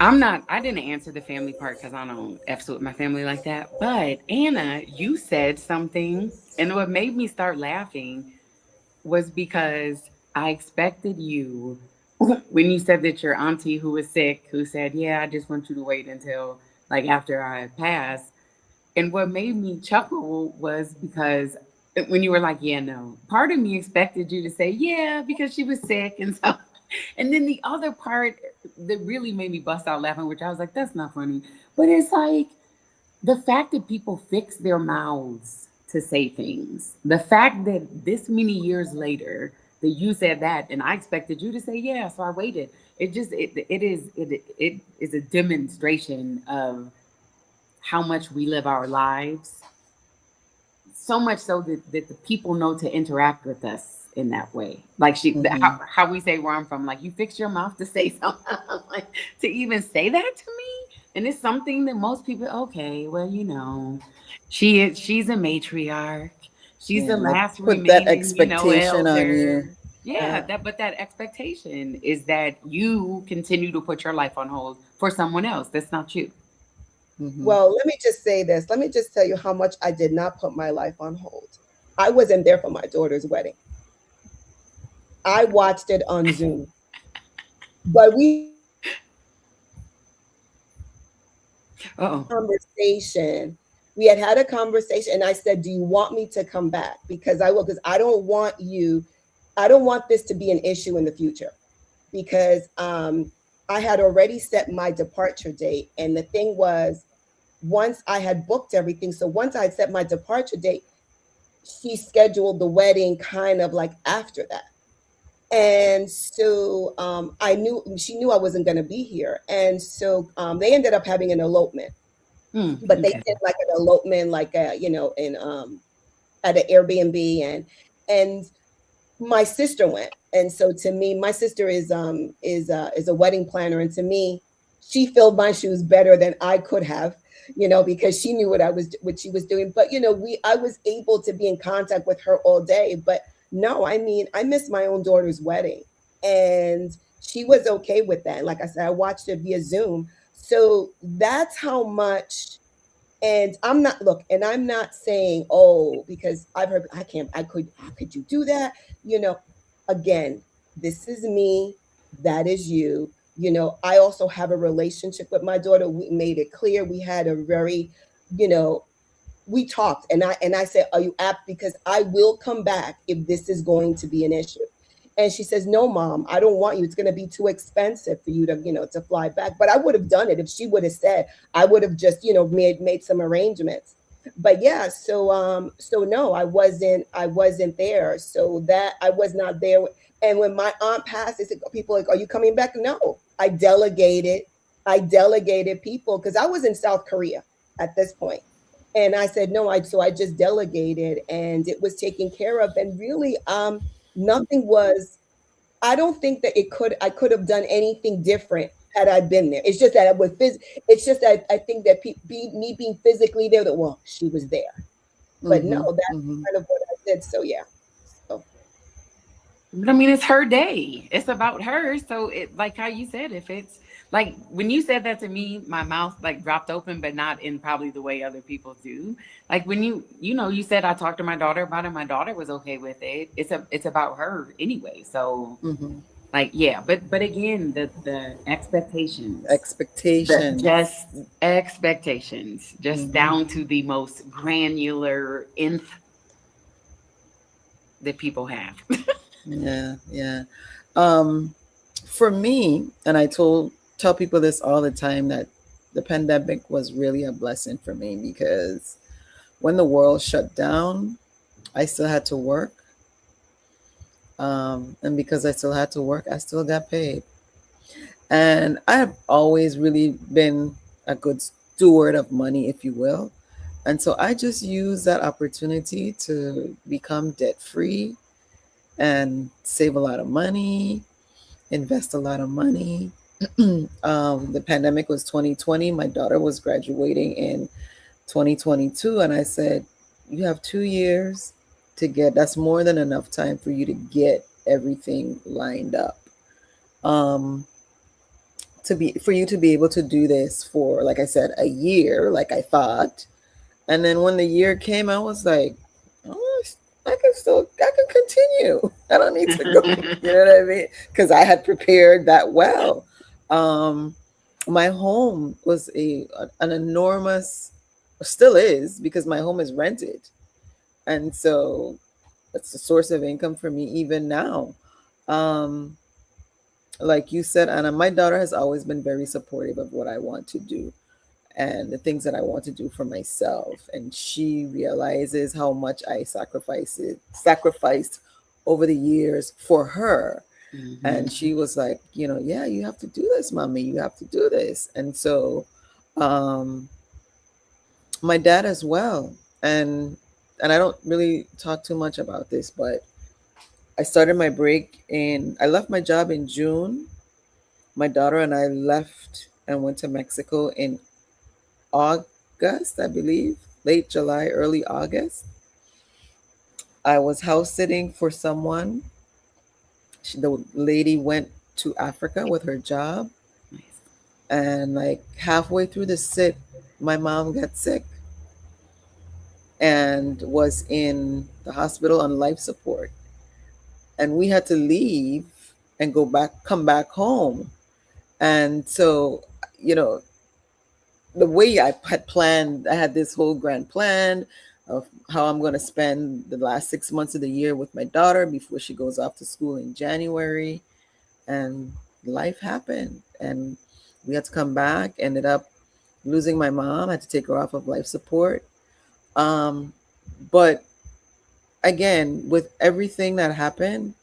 I didn't answer the family part because I don't F's with my family like that. But Anna, you said something, and what made me start laughing was because I expected you when you said that your auntie who was sick, who said, "Yeah, I just want you to wait until like after I pass." And what made me chuckle was because when you were like, "Yeah, no," part of me expected you to say, "Yeah," because she was sick and so. And then the other part that really made me bust out laughing, which I was like, "That's not funny," but it's like the fact that people fix their mouths to say things, the fact that this many years later that you said that and I expected you to say yeah, so I waited. It is a demonstration of how much we live our lives, so much so that the people know to interact with us in that way. Like Mhm. how we say where I'm from, like you fix your mouth to say something. Like to even say that to me, and it's something that most people. Okay, well, she's a matriarch. She's the Yeah, they last put that remaining, expectation on you. elder. Yeah, Yeah. that expectation is that you continue to put your life on hold for someone else. That's not you. Mhm. Well, let me just say this. Let me just tell you how much I did not put my life on hold. I wasn't there for my daughter's wedding. I watched it on Zoom. But we had a conversation. We had had a Oh, conversation. We had had a conversation, and I said, "Do you want me to come back? Because I will. Because I don't want you. I don't want this to be an issue in the future. Because I had already set my departure date, and the thing was, once I had booked everything, so once I had set my departure date, she scheduled the wedding kind of like after that. And so I knew she knew I wasn't going to be here, and so they ended up having an elopement, but they okay. did like an elopement, like in at an Airbnb, and my sister went, and so to me, my sister is a wedding planner, and to me, she filled my shoes better than I could have, because she knew what she was doing. But we I was able to be in contact with her all day. But no, I mean, I missed my own daughter's wedding, and she was okay with that. Like I said, I watched it via Zoom, so that's how much. And I'm not look, and I'm not saying, oh, because I've heard I can't, I could, how could you do that? You know, again, this is me, that is you. I also have a relationship with my daughter. We made it clear. We had a very, you know, we talked, and I said, "Are you apt? Because I will come back if this is going to be an issue." And she says, "No, mom, I don't want you. It's going to be too expensive for you to fly back." But I would have done it if she would have said. I would have just made some arrangements. But yeah, so no, I wasn't there. So that I was not there. And when my aunt passed, they said, people like, "Are you coming back?" No, I delegated people because I was in South Korea at this point. And I said, no, I just delegated, and it was taken care of. And really, nothing was, I don't think that I could have done anything different had I been there. It's just that I would it's just that I think that me being physically there, that well, she was there. But no, Mm-hmm. that's Mm-hmm. kind of what I did. So yeah. So But I mean, it's her day. It's about her. So it, like how you said, if it's like when you said that to me, my mouth like dropped open, but not in probably the way other people do. Like when you said I talked to my daughter about it. My daughter was okay with it. It's about her anyway. So Mm-hmm. like yeah, but again, the expectations, the Expectations. just expectations, just Mm-hmm. down to the most granular nth that people have. Yeah, yeah. Um, for me, and I tell people this all the time, that the pandemic was really a blessing for me, because when the world shut down, I still had to work. And because I still had to work, I still got paid. And I have always really been a good steward of money, if you will. And so I just use that opportunity to become debt free and save a lot of money, invest a lot of money. The pandemic was 2020. My daughter was graduating in 2022. And I said, you have 2 years to get, that's more than enough time for you to get everything lined up. Um, to be for you to be able to do this for, like I said, a year, like I thought. And then when the year came, I was like, oh, I can continue. I don't need to go. You know what I mean? Because I had prepared that well. Um, my home was an enormous, still is, because my home is rented, and so it's a source of income for me even now. Um, like you said, Anna, my daughter has always been very supportive of what I want to do and the things that I want to do for myself. And she realizes how much I sacrificed over the years for her. And Mhm. she was like, yeah, you have to do this, mommy. You have to do this. And so, um, my dad as well. And I don't really talk too much about this, but I left my job in June. My daughter and I left and went to Mexico in August, I believe, late July, early August. I was house sitting for someone. The lady went to Africa with her job, Nice. and like halfway through the sit, my mom got sick and was in the hospital on life support. And we had to leave and come back home. And so, you know, the way I had planned, I had this whole grand plan of how I'm going to spend the last 6 months of the year with my daughter before she goes off to school in January. And life happened. And we had to come back, ended up losing my mom, I had to take her off of life support. Um, but again, with everything that happened,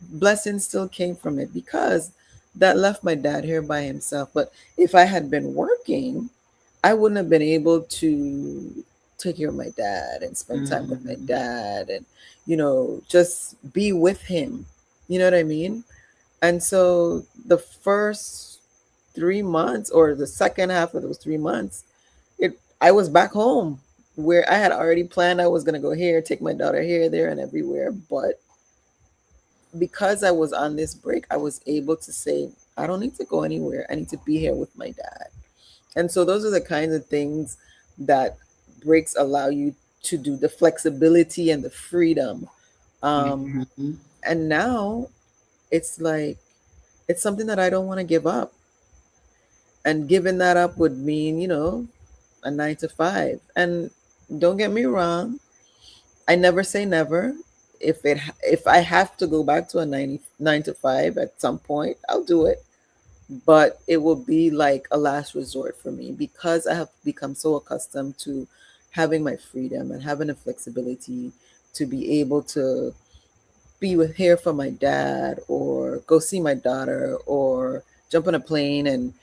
blessings still came from it, because that left my dad here by himself. But if I had been working, I wouldn't have been able to take care of my dad and spend time with my Mhm. dad and, just be with him. You know what I mean? And so the first 3 months, or the second half of those 3 months, I was back home, where I had already planned I was going to go here, take my daughter here, there, and everywhere. But because I was on this break, I was able to say, I don't need to go anywhere. I need to be here with my dad. And so those are the kinds of things that breaks allow you to do, the flexibility and the freedom. Um, Mhm. and now it's like, it's something that I don't want to give up. And giving that up would mean, a 9 to 5. And don't get me wrong, I never say never. If I have to go back to a 9 to 5 at some point, I'll do it. But it will be like a last resort for me, because I have become so accustomed to having my freedom and having the flexibility to be able to be with here for my dad, or go see my daughter, or jump on a plane and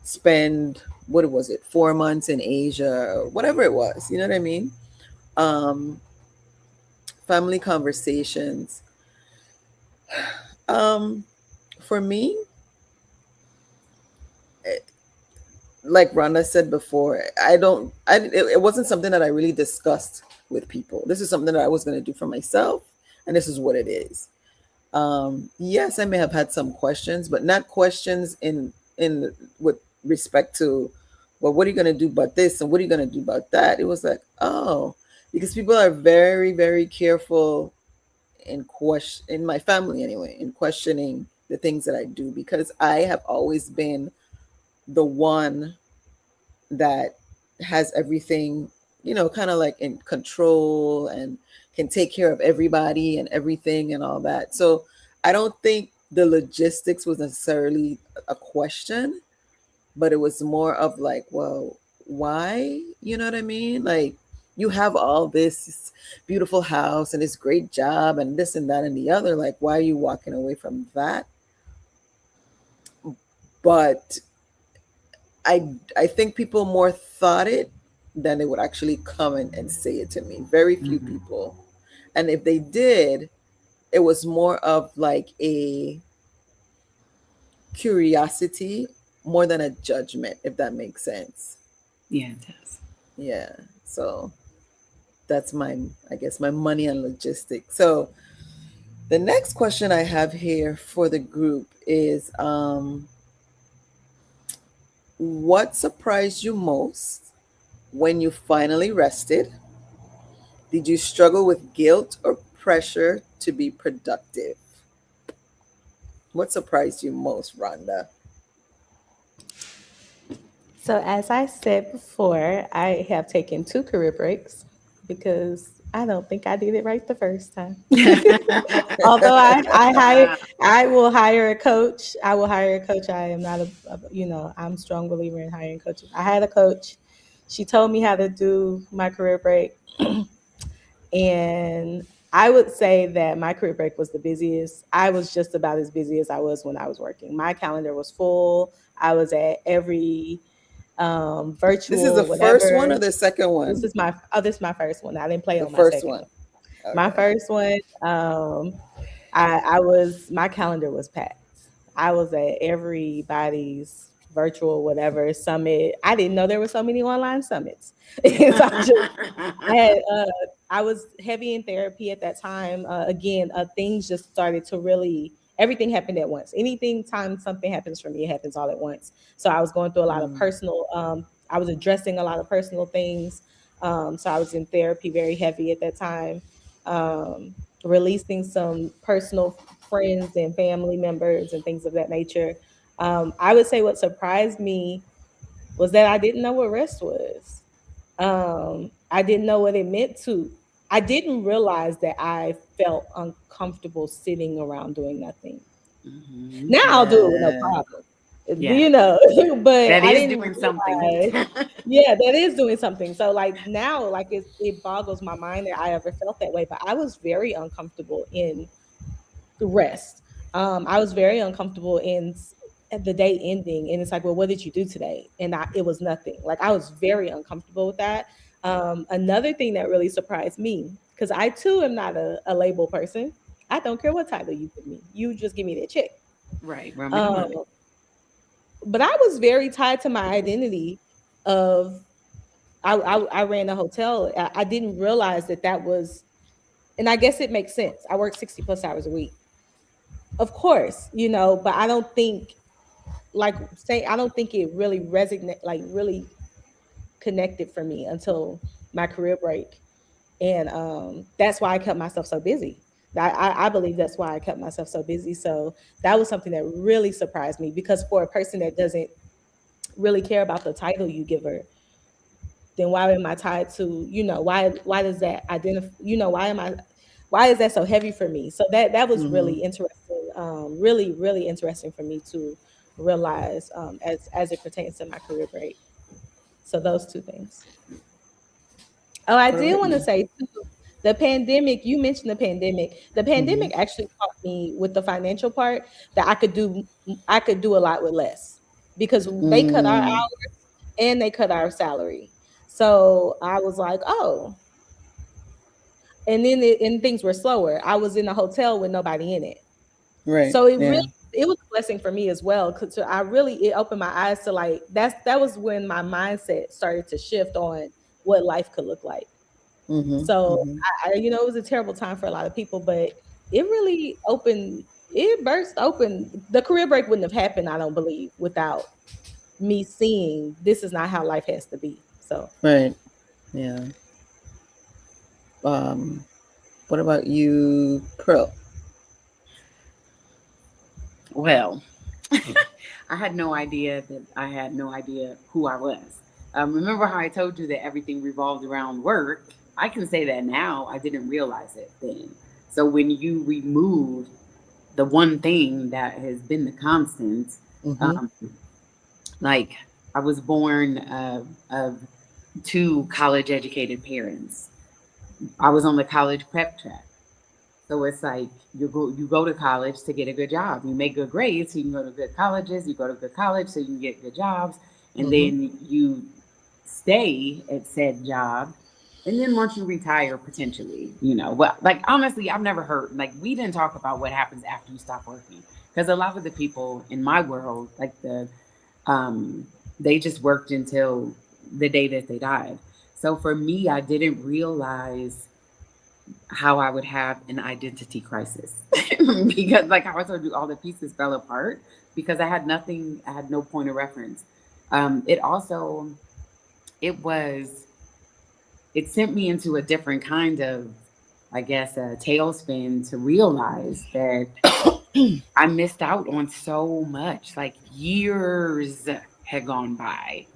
spend, what was it, 4 months in Asia, or whatever it was. You know what I mean? Um, family conversations. Um, for me, like Rhonda said before, I don't, I, it wasn't something that I really discussed with people. This is something that I was going to do for myself, and this is what it is. Yes, I may have had some questions, but not questions in with respect to, well, what are you going to do about this and what are you going to do about that? It was like, oh, because people are very, very careful in question, in my family anyway, in questioning the things that I do, because I have always been the one that has everything, kind of like in control and can take care of everybody and everything and all that. So I don't think the logistics was necessarily a question, but it was more of like, well, why? You know what I mean? Like, you have all this beautiful house and this great job and this and that and the other. Like, why are you walking away from that? But I think people more thought it than they would actually come and say it to me. Very few Mm-hmm. people. And if they did, it was more of like a curiosity more than a judgment, if that makes sense. Yeah, it does. Yeah. So that's my, I guess, my money and logistics. So the next question I have here for the group is, what surprised you most when you finally rested? Did you struggle with guilt or pressure to be productive? What surprised you most, Rhonda? So, as I said before, I have taken two career breaks because I don't think I did it right the first time. Although I will hire a coach. I will hire a coach. I am not I'm a strong believer in hiring coaches. I had a coach. She told me how to do my career break. And I would say that my career break was the busiest. I was just about as busy as I was when I was working. My calendar was full. I was at every This is the virtual first one whatever. or the second This one? is my this is my first one. I didn't play The on my first second one. one. My Okay. first one, my calendar was packed. I was at everybody's virtual whatever summit. I didn't know there were so many online summits. So I had I was heavy in therapy at that time. Again, things just started to really everything happened at once. Anything time something happens for me, it happens all at once. So I was going through a lot of Mm. personal. I was addressing a lot of personal things. So I was in therapy very heavy at that time. Releasing some personal friends and family members and things of that nature. I would say what surprised me was that I didn't know what rest was. I didn't know what it meant to. I didn't realize that I felt uncomfortable sitting around doing nothing. Hmm. Now I'll do it with no Yeah. problem, Yeah, but that I is didn't doing something. realize. Yeah, that is doing something. So like now, like it boggles my mind that I ever felt that way. But I was very uncomfortable in rest. I was very uncomfortable at the day ending, and it's like, well, what did you do today? And it was nothing. Like I was very uncomfortable with that. Another thing that really surprised me, because I too am not a label person. I don't care what title you give me. You just give me that check. Right, run me the Um, money. but I was very tied to my identity of I ran a hotel. I didn't realize that was, and I guess it makes sense. I work 60 plus hours a week. Of course, but I don't think I don't think it really resonate like really connected for me until my career break. And that's why I kept myself so busy. I believe that's why I kept myself so busy. So that was something that really surprised me because for a person that doesn't really care about the title you give her, then why am I tied to, why does that identify, why is that so heavy for me? So that was really Mm-hmm. interesting, really, really interesting for me to realize as it pertains to my career break. So those two things. Oh, I What did about want to you? say too, the pandemic, you mentioned the pandemic. The Mm-hmm. pandemic actually taught me with the financial part that I could do a lot with less because they cut our Mm. hours and they cut our salary. So I was like, oh, and then and things were slower. I was in a hotel with nobody in it. Right. So it Yeah. really, it was a blessing for me as well, because I really, it opened my eyes to like, that was when my mindset started to shift on what life could look like. Mm-hmm. So Mm-hmm. it was a terrible time for a lot of people, but it really opened, it burst open. The career break wouldn't have happened, I don't believe, without me seeing this is not how life has to be. So Right. Yeah. Um, what about you, Pryl? Well, I had no idea that I had no idea who I was. Remember how I told you that everything revolved around work? I can say that now. I didn't realize it then. So when you remove the one thing that has been the constant, Mm-hmm. um, like I was born of two college educated parents. I was on the college prep track. So it's like you go to college to get a good job. You make good grades, so you can go to good colleges. You go to good college, so you can get good jobs, and Mm-hmm. then you stay at said job. And then once you retire, potentially, well, like honestly, I've never heard like we didn't talk about what happens after you stop working because a lot of the people in my world, like um, they just worked until the day that they died. So for me, I didn't realize how I would have an identity crisis because, like how I told you, all the pieces fell apart because I had nothing, I had no point of reference. It also, it was, it sent me into a different kind of, I guess, a tailspin to realize that I missed out on so much. Like years had gone by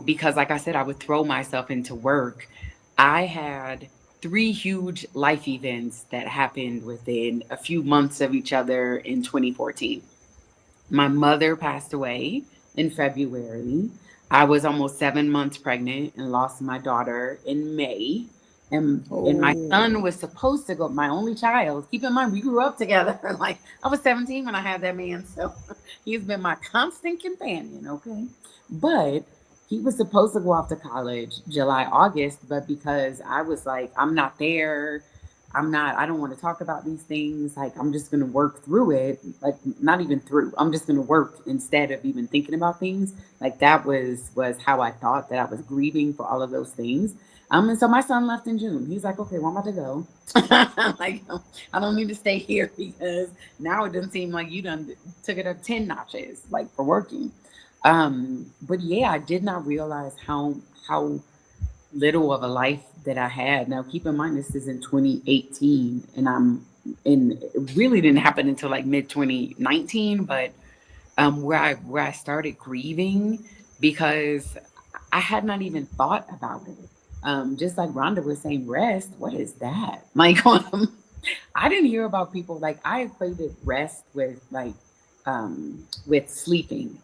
because, like I said, I would throw myself into work. I had three huge life events that happened within a few months of each other in 2014. My mother passed away in February. I was almost 7 months pregnant and lost my daughter in May. And my Oh. son was supposed to go, my only child. Keep in mind, we grew up together. Like I was 17 when I had that man. So he's been my constant companion, okay? But he was supposed to go off to college July, August, but because I was like, I'm not there, I don't want to talk about these things. Like, I'm just going to work through it. Like, not even through, I'm just going to work instead of even thinking about things. Like, that was how I thought that I was grieving for all of those things. And so my son left in June. He's like, okay, well, I'm about to go. Like, I don't need to stay here because now it doesn't seem like you done took it up 10 notches, like for working. But yeah, I did not realize how little of a life that I had. Now, keep in mind, this is in 2018, and it really didn't happen until like mid 2019. But where I started grieving because I had not even thought about it. Just like Rhonda was saying, rest. What is that? Like, I didn't hear about people like I equated rest with with sleeping.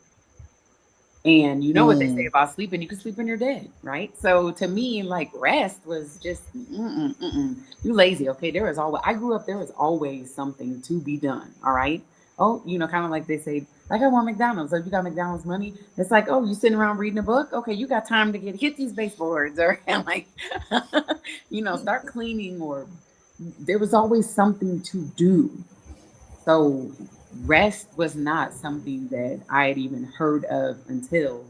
And you know what they say Mm. about sleeping, you can sleep when you're dead, right? So to me, like rest was just, you lazy, okay? There is always, I grew up, there was always something to be done, all right? Oh, kind of like they say, like I want McDonald's. So if you got McDonald's money, it's like, oh, you sitting around reading a book? Okay, you got time to hit these baseboards or and like, start cleaning or there was always something to do. So rest was not something that I had even heard of until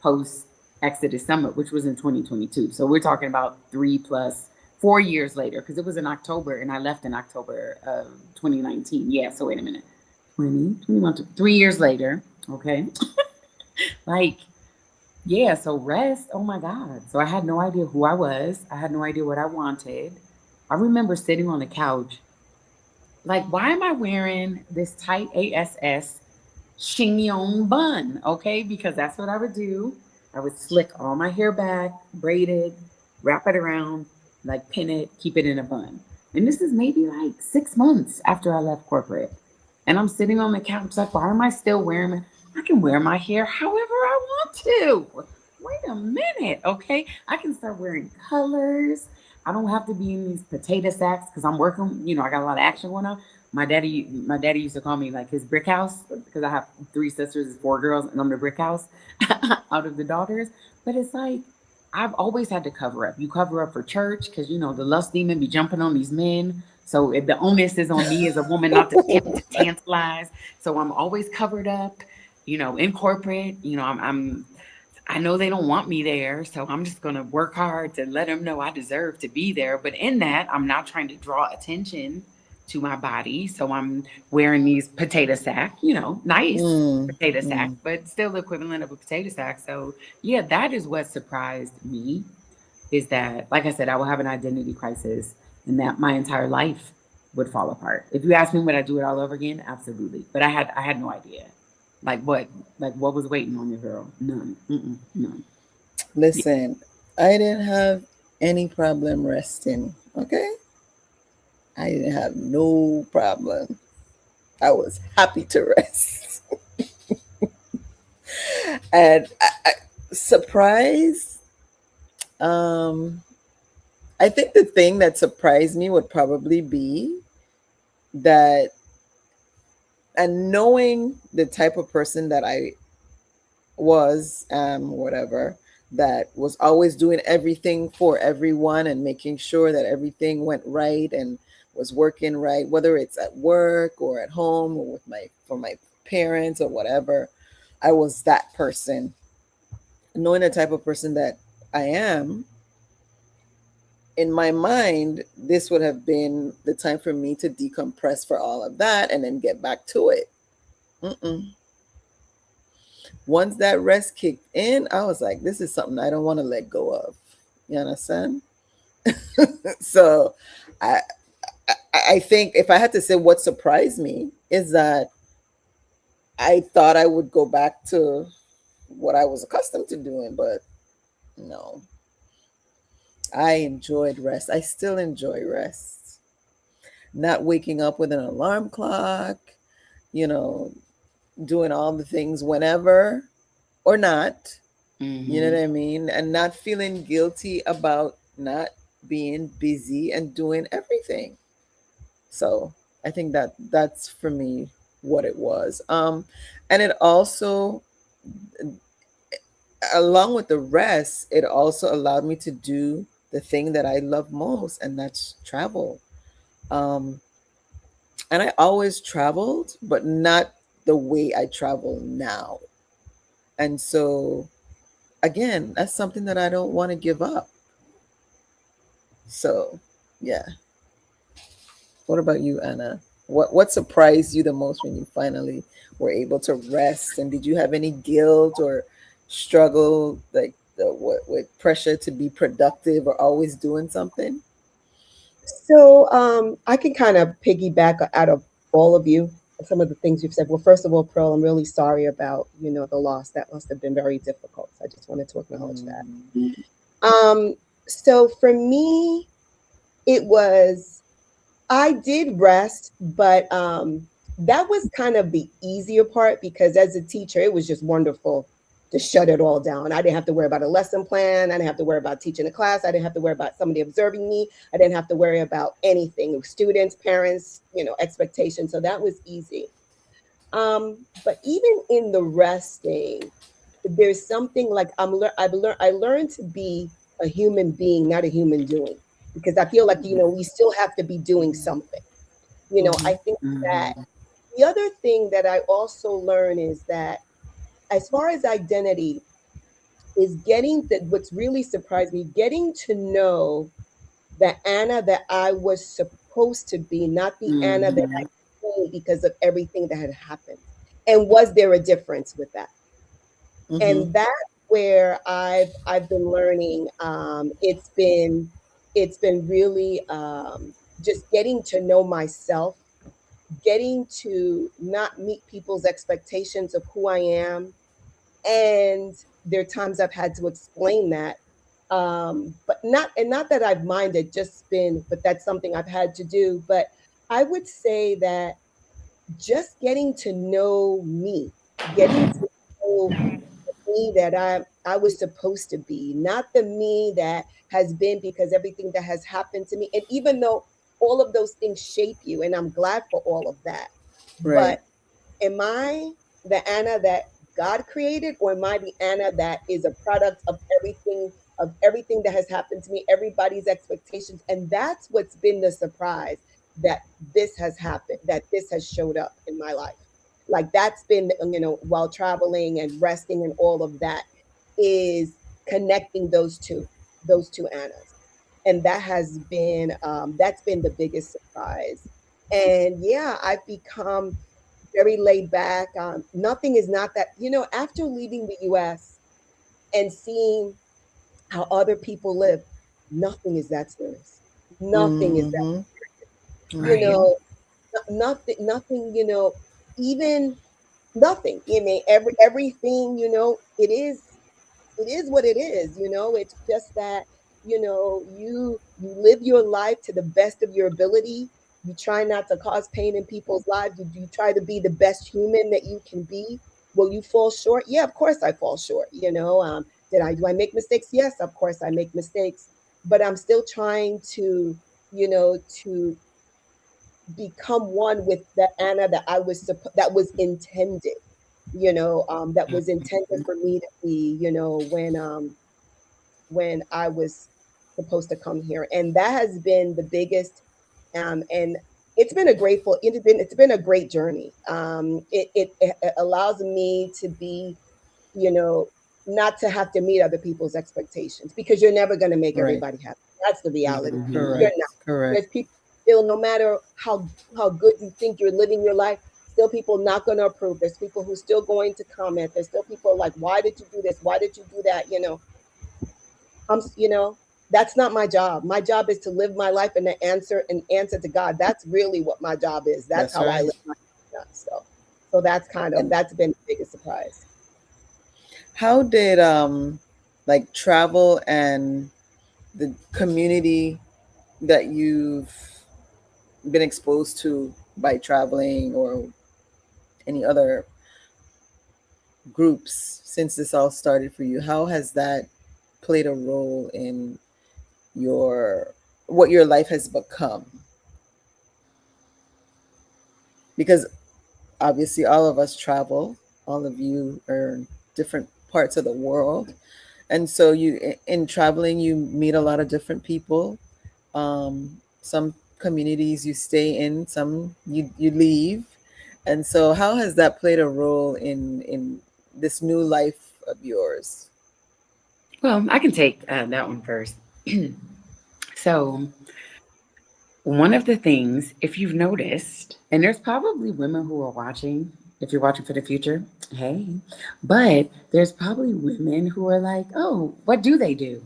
post Exodus Summit, which was in 2022. So we're talking about 4 years later, because it was in October and I left in October of 2019. Yeah, so wait a minute. 3 years later. Okay. Like, yeah, so rest, oh my God. So I had no idea who I was. I had no idea what I wanted. I remember sitting on the couch like, why am I wearing this tight ASS chignon bun? Okay, because that's what I would do. I would slick all my hair back, braid it, wrap it around, like pin it, keep it in a bun. And this is maybe like 6 months after I left corporate. And I'm sitting on the couch, like, why am I still wearing it? I can wear my hair however I want to. Wait a minute, okay? I can start wearing colors. I don't have to be in these potato sacks because I'm working. I got a lot of action going on. My daddy used to call me like his brick house because I have three sisters, 4 girls, and I'm the brick house out of the daughters. But it's like I've always had to cover up. You cover up for church because the lust demon be jumping on these men. So the onus is on me as a woman not to tantalize. So I'm always covered up, in corporate. I know they don't want me there, so I'm just going to work hard to let them know I deserve to be there. But in that, I'm not trying to draw attention to my body. So I'm wearing these potato sack, nice Mm, potato sack, mm. but still the equivalent of a potato sack. So yeah, that is what surprised me, is that, like I said, I will have an identity crisis and that my entire life would fall apart. If you ask me would I do it all over again, absolutely. But I had no idea. Like what was waiting on me, girl? None. Mm-mm, none. Yeah. Listen, I didn't have any problem resting. Okay, I didn't have no problem. I was happy to rest. And surprise, um, I think the thing that surprised me would probably be that, and knowing the type of person that I was, whatever, that was always doing everything for everyone and making sure that everything went right and was working right, whether it's at work or at home or with my for my parents or whatever. I was that person. Knowing the type of person that I am, in my mind, this would have been the time for me to decompress for all of that and then get back to it. Mm-mm. Once that rest kicked in, I was like, this is something I don't want to let go of. You understand? So I, I think if I had to say what surprised me is that I thought I would go back to what I was accustomed to doing, but no. I enjoyed rest. I still enjoy rest. Not waking up with an alarm clock, you know, doing all the things whenever or not. You know Mm-hmm. what I mean? And not feeling guilty about not being busy and doing everything. So I think that that's for me what it was. And it also, along with the rest, it also allowed me to do the thing that I love most, and that's travel. Um, and I always traveled, but not the way I travel now. And so, again, that's something that I don't want to give up. So, yeah. What about you, Anna? What surprised you the most when you finally were able to rest? And did you have any guilt or struggle, like with pressure to be productive or always doing something? So I can kind of piggyback out of all of you, some of the things you've said. Well, first of all, Pearl, I'm really sorry about, the loss. That must have been very difficult. So I just wanted to acknowledge that. Mm, Um, so for me, it was, I did rest, but that was kind of the easier part because as a teacher, it was just wonderful to shut it all down. I didn't have to worry about a lesson plan. I didn't have to worry about teaching a class. I didn't have to worry about somebody observing me. I didn't have to worry about anything, students, parents, expectations. So that was easy. But even in the resting, there's something like I learned to be a human being, not a human doing, because I feel like we still have to be doing something. mm-hmm, I think that Mm-hmm. the other thing that I also learn is that as far as identity is getting that what's really surprised me, getting to know the Anna that I was supposed to be, not the Anna that I Mm-hmm. became because of everything that had happened. And was there a difference with that? mm-hmm, And that's where I've been learning. It's been really just getting to know myself, getting to not meet people's expectations of who I am, and there are times I've had to explain that. But not that I've minded, just been, but that's something I've had to do. But I would say that just getting to know me, getting to know me that I was supposed to be, not the me that has been because everything that has happened to me. And even though all of those things shape you, and I'm glad for all of that, right, but am I the Anna that God created, or am I the Anna that is a product of everything that has happened to me, everybody's expectations? And that's what's been the surprise. that this has happened, that this has showed up in my life. Like that's been, while traveling and resting and all of that is connecting those two Annas. And that's been the biggest surprise. And yeah, I've become very laid back. Nothing is not that, after leaving the US and seeing how other people live, nothing is that serious. Nothing is that, Mm-hmm. you Mm-hmm. Right. know, nothing, even nothing. I mean, everything, it is what it is. It's just that, you live your life to the best of your ability. You try not to cause pain in people's lives. You try to be the best human that you can be. Will you fall short? Yeah, of course I fall short. Do I make mistakes? Yes, of course I make mistakes, but I'm still trying to become one with the Anna that was intended, that was intended for me to be, when I was supposed to come here. And that has been the biggest, and it's been a great journey. It allows me to be, you know, not to have to meet other people's expectations, because you're never going to make Right. everybody happy. That's the reality. Mm-hmm. You're Correct. not. Correct. There's people still, no matter how good you think you're living your life, still people not going to approve. There's people who still going to comment. There's still people like, why did you do this? Why did you do that? I'm, that's not my job. My job is to live my life and to answer to God. That's really what my job is. That's That's how I right. live my life. So And that's been the biggest surprise. how did like travel and the community that you've been exposed to by traveling or any other groups since this all started for you, how has that played a role in your what your life has become? Because obviously all of us travel, all of you are in different parts of the world, and so in traveling you meet a lot of different people. Some communities you stay in, some you leave, and so how has that played a role in this new life of yours? Well, I can take that one first. So, one of the things, if you've noticed, and there's probably women who are watching, if you're watching for the future, hey, but there's probably women who are like, oh, what do they do?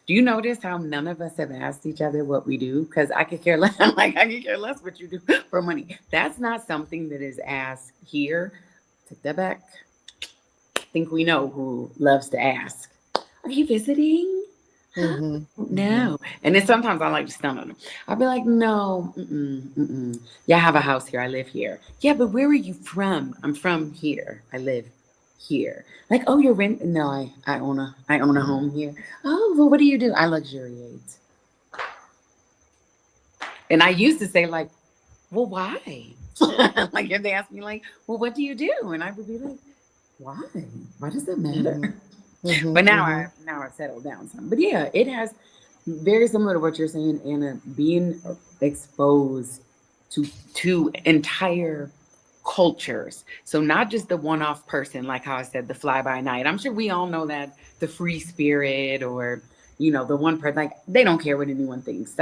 Do you notice how none of us have asked each other what we do? Because I could care less. I'm like, I could care less what you do for money. That's not something that is asked here. Take that back. I think we know who loves to ask. Are you visiting? Huh? Mm-hmm. Mm-hmm. No. And then sometimes I like to stun on them. I'll be like, no, yeah, I have a house here. I live here. Yeah, but where are you from? I'm from here. I live here. Like, oh, you're rent? No, I own a home here. Oh, well, what do you do? I luxuriate. And I used to say like, well, why? Like if they ask me like, well, what do you do? And I would be like, why? Why does that matter? Mm-hmm. Mm-hmm. But now Mm-hmm. I've settled down some. But yeah, it has very similar to what you're saying, Anna, being exposed to entire cultures. So not just the one-off person, like how I said, the fly by night. I'm sure we all know that the free spirit or the one person like they don't care what anyone thinks.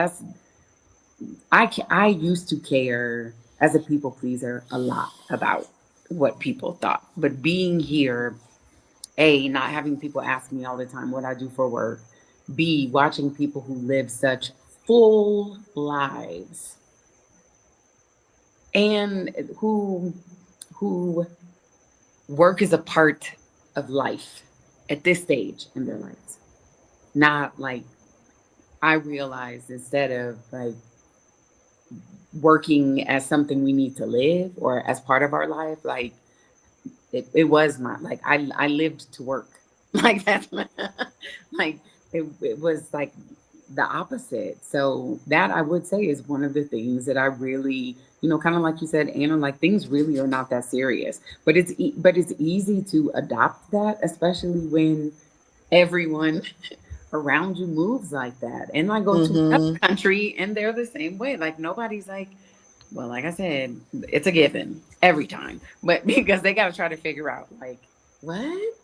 I used to care as a people pleaser a lot about what people thought. But being here, A, not having people ask me all the time what I do for work. B, watching people who live such full lives and who work is a part of life at this stage in their lives. Not like I realized instead of like working as something we need to live or as part of our life, like it was my like I lived to work. Like that's like it was like the opposite. So that I would say is one of the things that I really, kind of like you said, Anna, like things really are not that serious. But it's easy to adopt that, especially when everyone around you moves like that. And I go to another Mm-hmm. country and they're the same way. Like nobody's like, Well, like I said, it's a given every time. But because they got to try to figure out, like, what?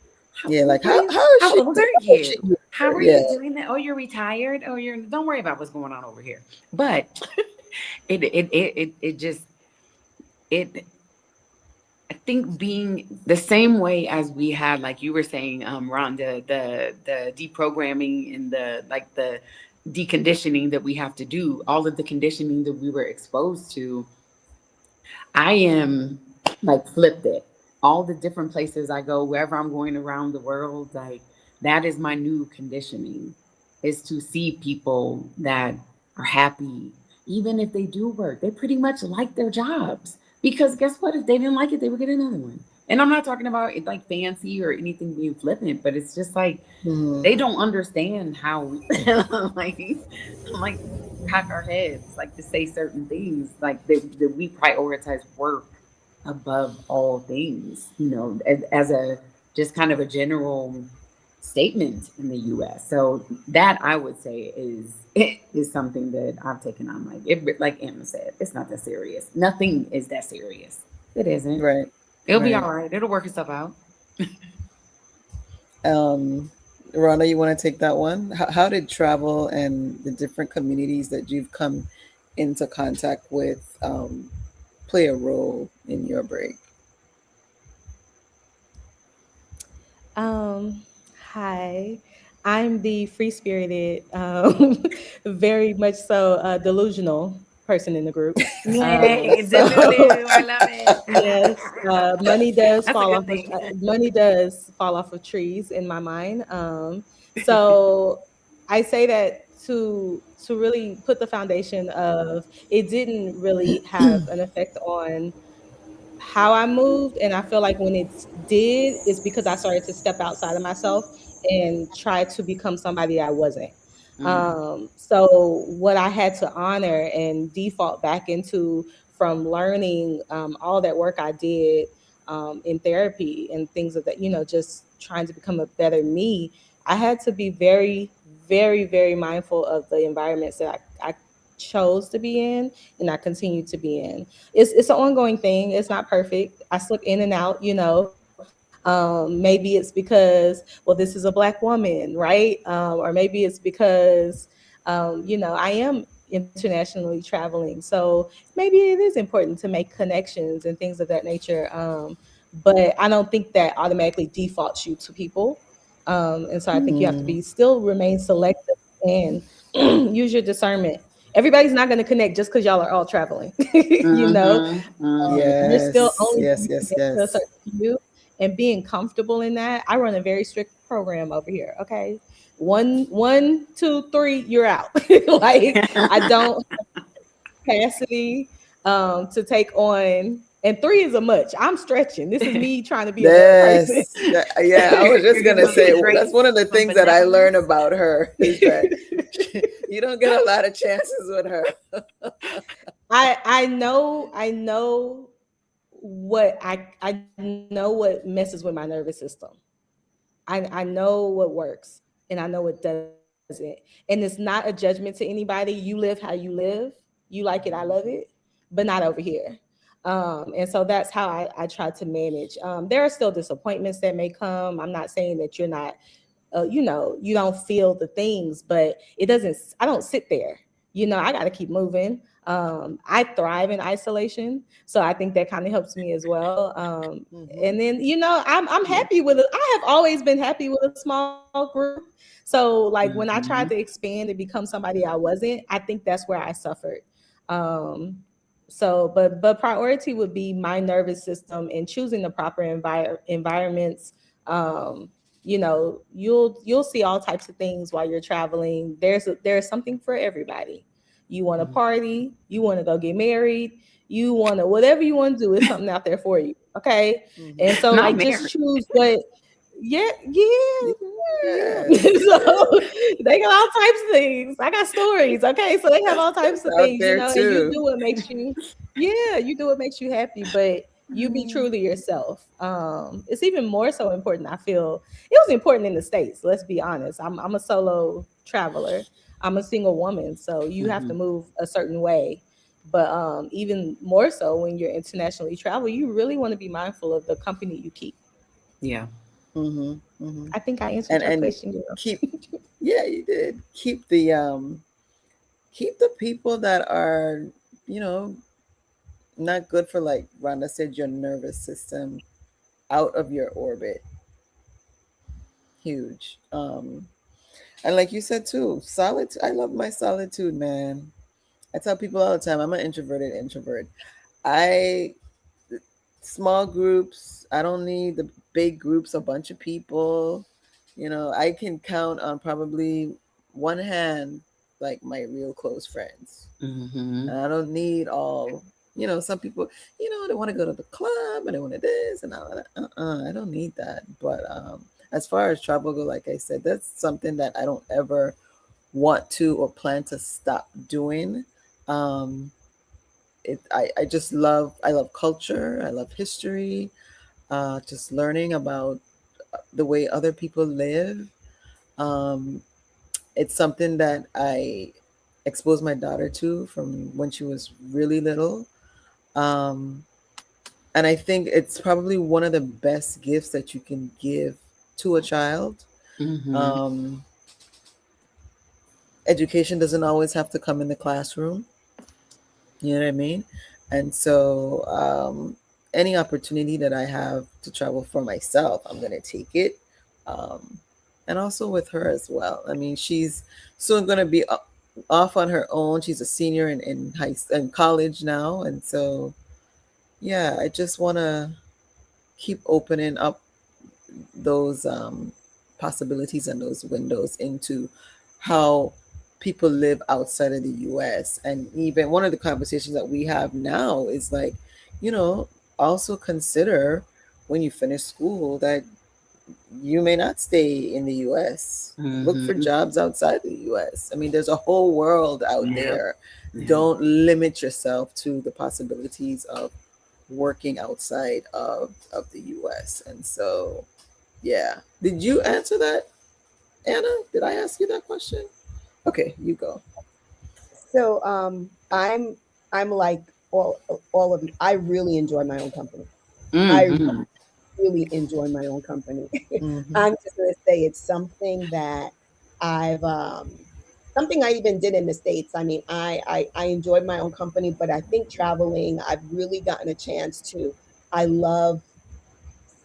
Yeah, like What are you? how is How she? old are How is she you? How here? are Yeah. you doing that? Oh, you're retired. Oh, you're. Don't worry about what's going on over here. But it just it. I think being the same way as we had, like you were saying, Ron, the deprogramming and the like the deconditioning that we have to do, all of the conditioning that we were exposed to. I am like flipped it. All the different places I go, wherever I'm going around the world, like that is my new conditioning, is to see people that are happy, even if they do work. They pretty much like their jobs. Because guess what? If they didn't like it, they would get another one. And I'm not talking about it like fancy or anything being flippant, but it's just like Hmm. they don't understand how we like I'm like crack our heads like to say certain things like that we prioritize work above all things, as a just kind of a general statement in the US. So that I would say is something that I've taken on, like Emma said, it's not that serious. Nothing is that serious. It isn't. Right. It'll be Right. all right. It'll work itself out. Um, Rhonda, you want to take that one? How did travel and the different communities that you've come into contact with play a role in your break? Um, Hi. I'm the free spirited, very much so delusional person in the group. Yay, So Delulu. I love it. yes, That's a good thing. money does fall off of trees in my mind. So I say that to really put the foundation of it didn't really have an effect on how I moved. And I feel like when it did, it's because I started to step outside of myself and try to become somebody I wasn't. Mm, So what I had to honor and default back into from learning all that work I did in therapy and things of that, just trying to become a better me, I had to be very, very, very mindful of the environments that I chose to be in and I continue to be in. It's an ongoing thing. It's not perfect. I slip in and out, maybe it's because, well, this is a black woman, right? Or maybe it's because, I am internationally traveling. So maybe it is important to make connections and things of that nature. But I don't think that automatically defaults you to people. And so I think you have to Mm. be still remain selective and use your discernment. Everybody's not going to connect just because y'all are all traveling. you know, mm-hmm, mm-hmm. you're still Yes, only yes, going to yes, connect to a yes. certain few, and being comfortable in that. I run a very strict program over here. Okay, one, two, three, you're out. Like I don't capacity to take on, and three is a much. I'm stretching. This is me trying to be a better person. Yes. Yeah, I was just You're gonna gonna be say a great that's one of the things that I learned benevolence. about her is that you don't get a lot of chances with her. I know I know what messes with my nervous system. I know what works and I know what doesn't. And it's not a judgment to anybody. You live how you live. You like it, I love it, but not over here. And so that's how I try to manage. There are still disappointments that may come. I'm not saying that you're not you don't feel the things, but I don't sit there. I got to keep moving. I thrive in isolation. So I think that kind of helps me as well. Hmm. And then, I'm Yeah. happy with it. I have always been happy with a small group. So like when I tried to Mm-hmm. expand and become somebody I wasn't, I think that's where I suffered. Um, but priority would be my nervous system and choosing the proper environments. You'll see all types of things while you're traveling. There's something for everybody. You want to party, you want to go get married, you want to whatever you want to do, is something out there for you. Okay. Hmm. And so Not like just married. choose what. Yeah, yeah, yeah. Yes. So they got all types of things. I got stories. Okay. So they have all types That's of out things, there and you too. do what makes you, yeah, you do what makes you happy, but you be true to yourself. It's even more so important. I feel it was important in the States. Let's be honest. I'm a solo traveler. I'm a single woman. So you have Mm-hmm. to move a certain way. But even more so when you're internationally travel, you really want to be mindful of the company you keep. Yeah. Mm-hmm. Mm-hmm. I think I answered your And question, girl. keep, yeah, you did. Keep the people that are, you know, not good for, like Rhonda said, your nervous system out of your orbit. Huge. And like you said too, solitude. I love my solitude, man. I tell people all the time, I'm an introverted introvert. I small groups. I don't need the big groups, a bunch of people. I can count on probably one hand like my real close friends. Mm-hmm. And I don't need all, some people, they want to go to the club and they want to this and all that. I don't need that. But as far as travel go, like I said, that's something that I don't ever want to or plan to stop doing. Um, I just love culture. I love history. Just learning about the way other people live. Um, it's something that I exposed my daughter to from when she was really little. Um, and I think it's probably one of the best gifts that you can give to a child. Mm-hmm. Um, Education doesn't always have to come in the classroom. You know what I mean? And so, any opportunity that I have to travel for myself, I'm going to take it. Um, and also with her as well. I mean, she's soon going to be off on her own. She's a senior in college now. And so, yeah, I just want to keep opening up those possibilities and those windows into how people live outside of the US. And even one of the conversations that we have now is like, you know, also consider when you finish school that you may not stay in the US. Look for Mm-hmm. jobs outside the US. I mean, there's a whole world out Yeah. there. Yeah. Don't limit yourself to the possibilities of working outside of the US. And so, yeah. Did you answer that, Anna? Did I ask you that question? Okay, you go. So I'm like all of you. I really enjoy my own company. I Mm-hmm. really enjoy my own company. Mm-hmm. I'm just gonna say it's something that I've something I even did in the States. I mean, I enjoyed my own company, but I think traveling, I've really gotten a chance to. I love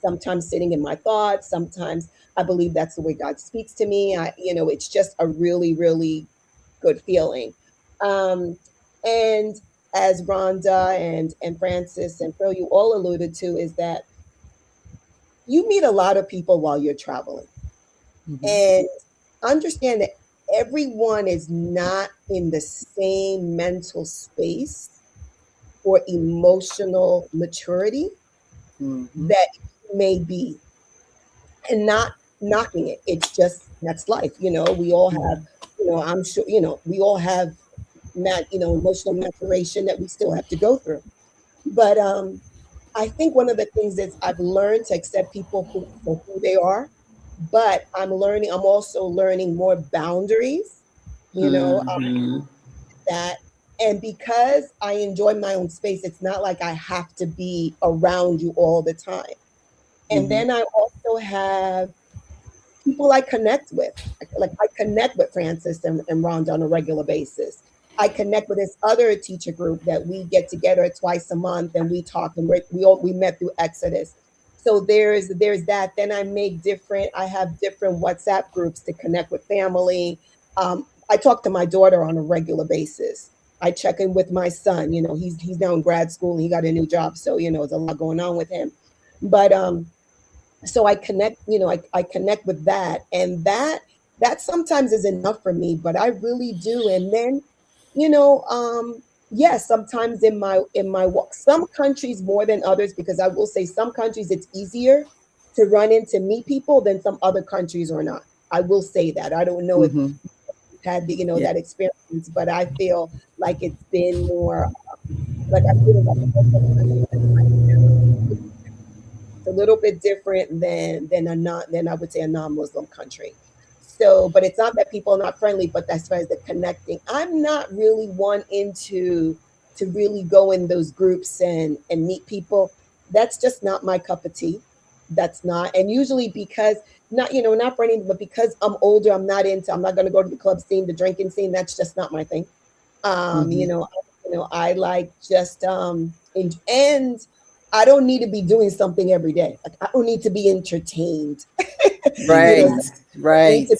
sometimes sitting in my thoughts. Sometimes I believe that's the way God speaks to me. It's just a really, really good feeling. Um, and as Rhonda and Francis and Pryl, you all alluded to, is that you meet a lot of people while you're traveling, Mm-hmm. and understand that everyone is not in the same mental space or emotional maturity Mm-hmm. that you may be, and not knocking it. It's just that's life. We all have, I'm sure, we all have emotional maturation that we still have to go through. But I think one of the things is I've learned to accept people for who they are, but I'm also learning more boundaries, you know, Mm-hmm. that, and because I enjoy my own space, it's not like I have to be around you all the time. And Mm-hmm. then I also have people I connect with. Like I connect with Francis and Rhonda on a regular basis. I connect with this other teacher group that we get together twice a month and we talk, and we met through Exodus. So there's that. Then I have different WhatsApp groups to connect with family. I talk to my daughter on a regular basis. I check in with my son. He's now in grad school and he got a new job, so there's a lot going on with him. But so I connect, I connect with that, and that sometimes is enough for me, but I really do. And then, you know, yes, sometimes in my walk, some countries more than others, because I will say some countries it's easier to run into meet people than some other countries or not. I will say that. I don't know if Mm-hmm. you've had Yeah. that experience, but I feel like it's been more like I feel like it's a little bit different than a non than I would say a non-Muslim country. So, but it's not that people are not friendly, but as far as the connecting, I'm not really one into. to really go in those groups and meet people. That's just not my cup of tea. That's not, and usually because not, not for anything, but because I'm older, I'm not going to go to the club scene, the drinking scene. That's just not my thing. Um, Mm-hmm. you know, I like just and I don't need to be doing something every day. Like I don't need to be entertained. you know, Right. Yeah. I need Right. to,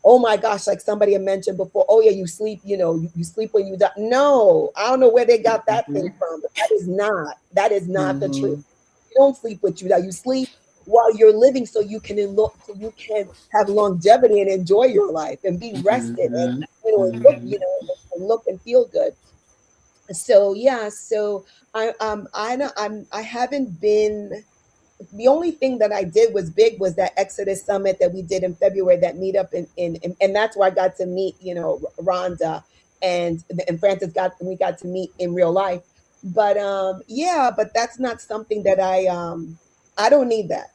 oh my gosh, like somebody had mentioned before, oh yeah, you sleep, you sleep when you die. No, I don't know where they got that thing Mhm. from, but that is not the truth. Mm-hmm. You don't sleep what you die. You sleep while you're living so you can so you can have longevity and enjoy your life and be rested and Mhm. and look, Mhm. and look and feel good. So yeah, so I don't I haven't been, the only thing that I did was big was that Exodus Summit that we did in February, that meetup and that's where I got to meet, Rhonda and Francis we got to meet in real life. But yeah, but that's not something that I don't need that.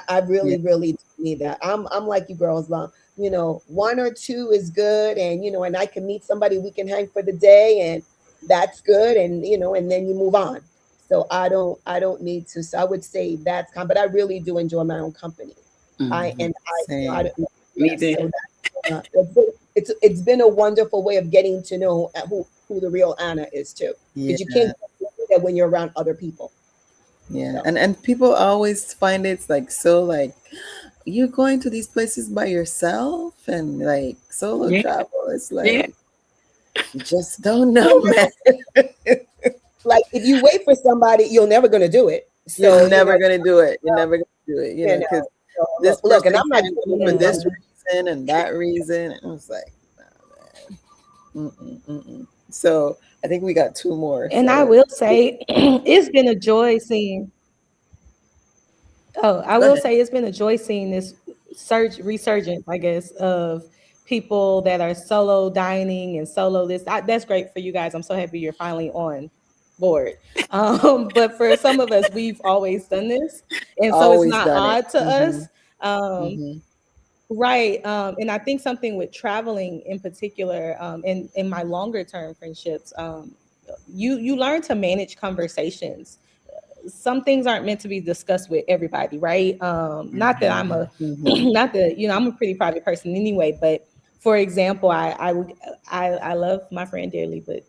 I Yeah. really, really don't need that. I'm like you girls, one or two is good, and I can meet somebody, we can hang for the day, and that's good, and then you move on. So I don't need to. So I would say that's kind, but I really do enjoy my own company. Mhm. I Same. don't know. Me Yes. too. So it's been a wonderful way of getting to know who the real Anna is too, Yeah. because you can't do that when you're around other people. Yeah. So And people always find it's like so like you're going to these places by yourself and like solo Yeah. travel. It's Yeah. like you just don't know, you'll man. never, like if you wait for somebody, you're never gonna do it. You're So nenever gonna do it. You're never gonna do it, you know. because So this look, and person I'm not can't doing go it for anybody. this Yeah. reason and that reason. And I was like, mm-mm, mm-mm. So I think we got two more. And I So will say it's been a joy seeing. Oh, I go will ahead. say it's been a joy seeing this surge resurgence, I guess, of people that are solo dining and solo this. That's great for you guys. I'm so happy you're finally on board. But for some of us, we've always done this, and so it's Always not done it. odd to Mm-hmm. us. Um, Mm-hmm. right. And I think something with traveling in particular, in my longer term friendships, you learn to manage conversations. Some things aren't meant to be discussed with everybody, right? Not that I'm Mhm. a, Mm-hmm. not that I'm a pretty private person anyway. But for example, I love my friend dearly, but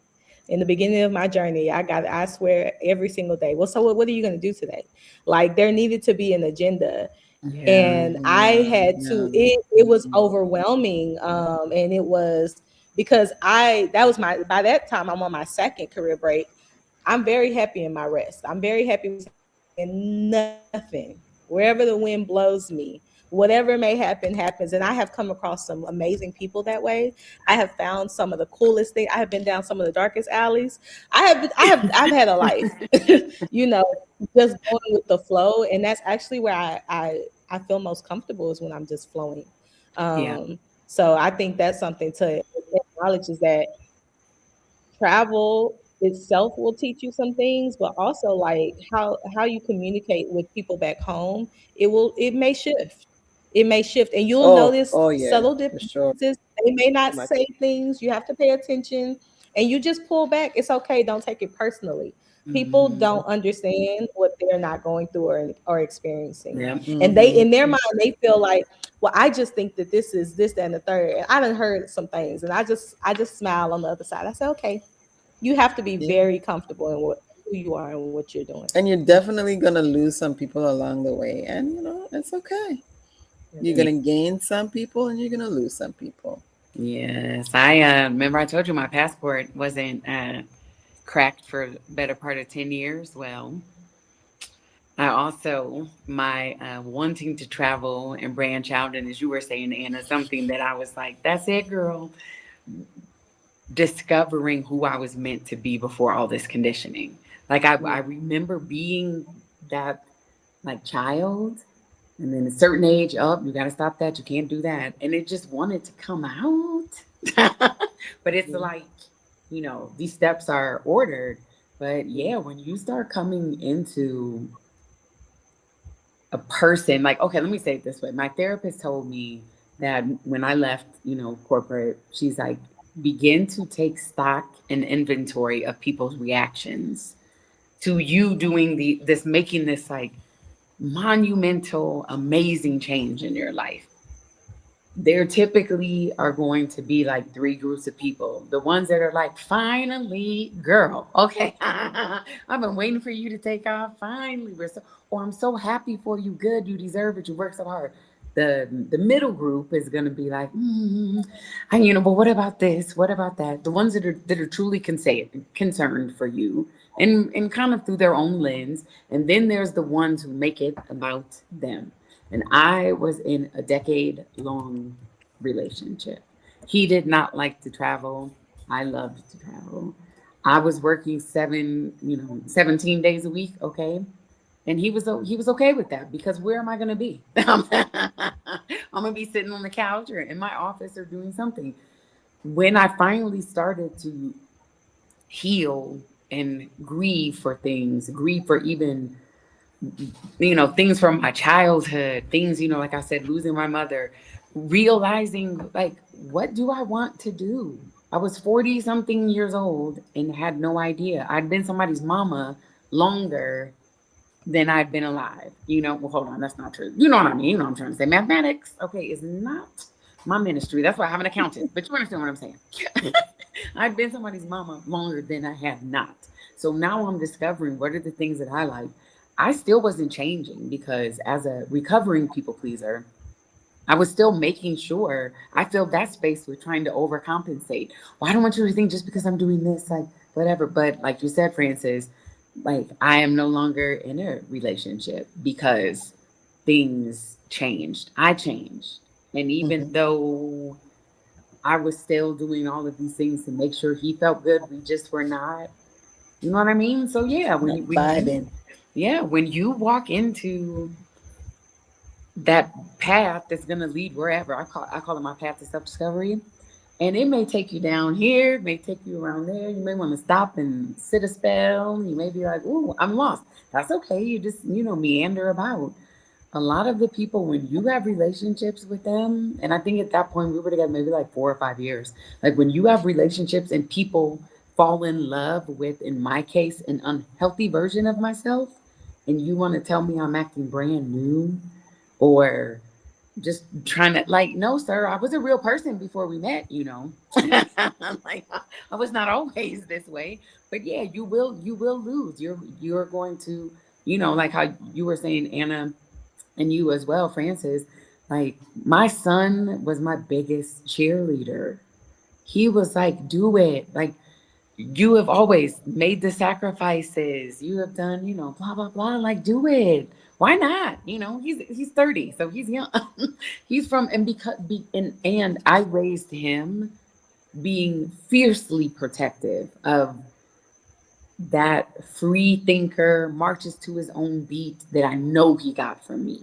in the beginning of my journey, I swear every single day. Well, so what are you going to do today? Like there needed to be an agenda, Yeah. and I Yeah. had to. Yeah. It was Mm-hmm. overwhelming, and it was because I that was my by that time I'm on my second career break. I'm very happy in my rest. I'm very happy with saying nothing. Wherever the wind blows me, whatever may happen, happens. And I have come across some amazing people that way. I have found some of the coolest things. I have been down some of the darkest alleys. I've had a life, you know, just going with the flow. And that's actually where I feel most comfortable is when I'm just flowing. Yeah. So I think that's something to acknowledge is that travel itself will teach you some things, but also like how you communicate with people back home, it may shift. It may shift and you'll Oh, notice oh yeah, subtle for sure. differences. They may not My say things, you have to pay attention and you just pull back. It's okay, don't take it personally. People Mhm. don't understand what they're not going through or experiencing. Yeah. And they Mm-hmm. in their mind they feel like, well, I just think that this is this, that, and the third. And I done heard some things and I just smile on the other side. I say, okay, you have to be Yeah. very comfortable in who you are and what you're doing. And you're definitely gonna lose some people along the way, and it's okay. it You're Yeah. gonna is. gain some people, and you're gonna lose some people. Yes. I remember I told you my passport wasn't cracked for the better part of 10 years. Well, I also my wanting to travel and branch out, and as you were saying, Anna, something that I was like, "That's it, girl." Discovering who I was meant to be before all this conditioning. Like I Mm. remember being that like child, and then a certain age, up, you got to stop that. You can't do that, and it just wanted to come out. But it's Yeah. like these steps are ordered. But yeah, when you start coming into a person, like, okay, let me say it this way. My therapist told me that when I left, corporate, she's like, begin to take stock and inventory of people's reactions to you doing this, making this like monumental, amazing change in your life. There typically are going to be like three groups of people. The ones that are like, finally, girl, okay, I've been waiting for you to take off. Finally, or I'm so happy for you. Good, you deserve it. You work so hard. The middle group is going to be like, but what about this? What about that? The ones that are truly concerned for you, and kind of through their own lens. And then there's the ones who make it about them. And I was in a decade long relationship. He did not like to travel. I loved to travel. I was working 17 days a week, okay? And he was okay with that, because where am I going to be? I'm going to be sitting on the couch or in my office or doing something. When I finally started to heal and grieve for things, grieve for even things from my childhood, things, like I said, losing my mother, realizing, like, what do I want to do? I was 40 something years old and had no idea. I'd been somebody's mama longer than I'd been alive. Well, hold on, that's not true. You know what I mean? You know what I'm trying to say. Mathematics, okay, is not my ministry. That's why I have an accountant. But you understand what I'm saying. I'd been somebody's mama longer than I had not. So now I'm discovering what are the things that I like. I still wasn't changing, because as a recovering people pleaser, I was still making sure I filled that space with trying to overcompensate. Well, I don't want you to think just because I'm doing this, like, whatever. But like you said, Francis, like, I am no longer in a relationship because things changed. I changed. And even Mm-hmm. though I was still doing all of these things to make sure he felt good, we just were not, you know what I mean? So yeah, Not when you vibing. yeah, when you walk into that path that's gonna lead wherever, I call it my path to self-discovery. And it may take you down here, it may take you around there. You may want to stop and sit a spell. You may be like, "Ooh, I'm lost." That's okay. You just, meander about. A lot of the people, when you have relationships with them, and I think at that point we were together maybe like 4 or 5 years. Like, when you have relationships and people fall in love with, in my case, an unhealthy version of myself, and you want to tell me I'm acting brand new, or just trying to, like, no, sir, I was a real person before we met. Like, I was not always this way. But yeah, you will lose. You're going to, like how you were saying, Anna, and you as well, Francis. Like, my son was my biggest cheerleader. He was like, do it. Like, you have always made the sacrifices. You have done, blah, blah, blah. Like, do it. Why not? He's 30, so he's young. He's from, and and I raised him being fiercely protective of that free thinker, marches to his own beat that I know he got from me.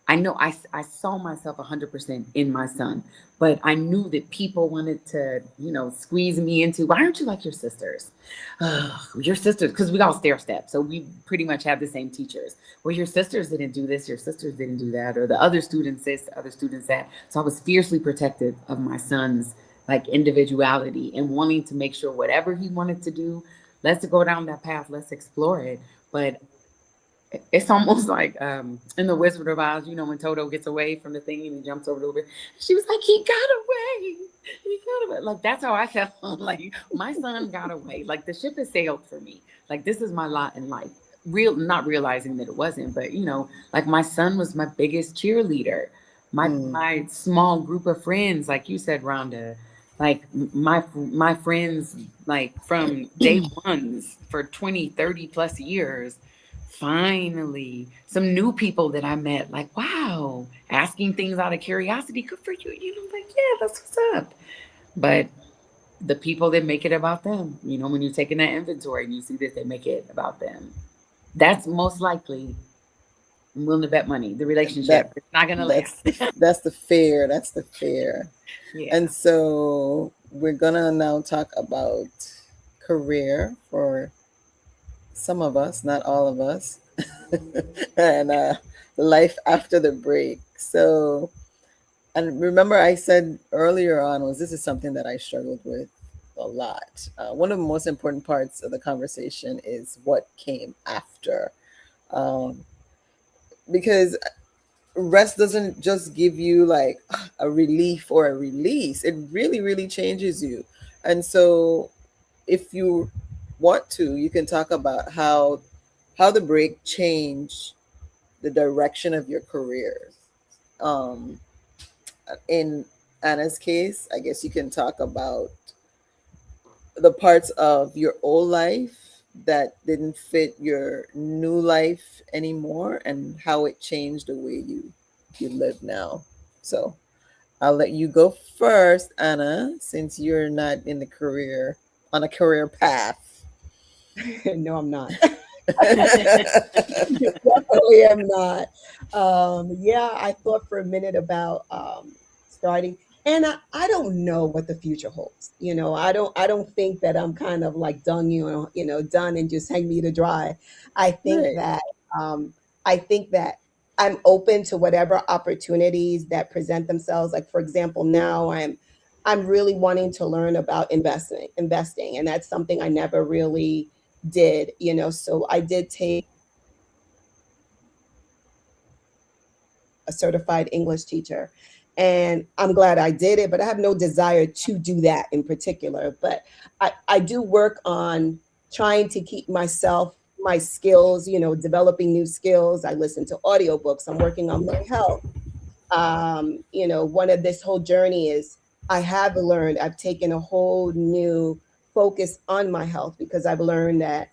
I know I saw myself 100% in my son, but I knew that people wanted to, squeeze me into, why aren't you like your sisters? Your sisters, because we all stair step. So we pretty much have the same teachers. Well, your sisters didn't do this, your sisters didn't do that, or the other students this, the other students that. So I was fiercely protective of my son's, like, individuality, and wanting to make sure whatever he wanted to do, let's go down that path, let's explore it. But it's almost like, in the Wizard of Oz, when Toto gets away from the thing and he jumps over the river. She was like, he got away. He got away. Like, that's how I felt. Like, my son got away. Like, the ship has sailed for me. Like, this is my lot in life. Not realizing that it wasn't, but like, my son was my biggest cheerleader. My Mm. my small group of friends, like you said, Rhonda, like, my friends, like, from day ones for 20, 30 plus years. Finally, some new people that I met, like, wow, asking things out of curiosity. Good for you. Like, yeah, that's what's up. But the people that make it about them, when you're taking that inventory and you see that they make it about them, that's most likely, I'm willing to bet money, the relationship. That It's not going to that's last. that's the fear. That's the fear. And Yeah. so we're gonna now talk about career for some of us, not all of us, and life after the break. So And remember, I said earlier on was this is something that I struggled with a lot. One of the most important parts of the conversation is what came after, um, because rest doesn't just give you like a relief or a release. It really, really changes you. And so, if you want to, you can talk about how the break changed the direction of your careers. Um, in Anna's case, I guess you can talk about the parts of your old life that didn't fit your new life anymore and how it changed the way you live now. So I'll let you go first, Anna, since you're not in the career on a career path. No, I'm not. Definitely am not. Yeah, I thought for a minute about starting, and I don't know what the future holds. I don't think that I'm kind of like done, done and just hang me to dry. I think Right. that um, I think that I'm open to whatever opportunities that present themselves. Like for example, now I'm really wanting to learn about investing, and that's something I never really did. So I did take a certified English teacher. And I'm glad I did it, but I have no desire to do that in particular. But I do work on trying to keep my skills, developing new skills. I listen to audiobooks. I'm working on my health. One of this whole journey is I've taken a whole new focus on my health because I've learned that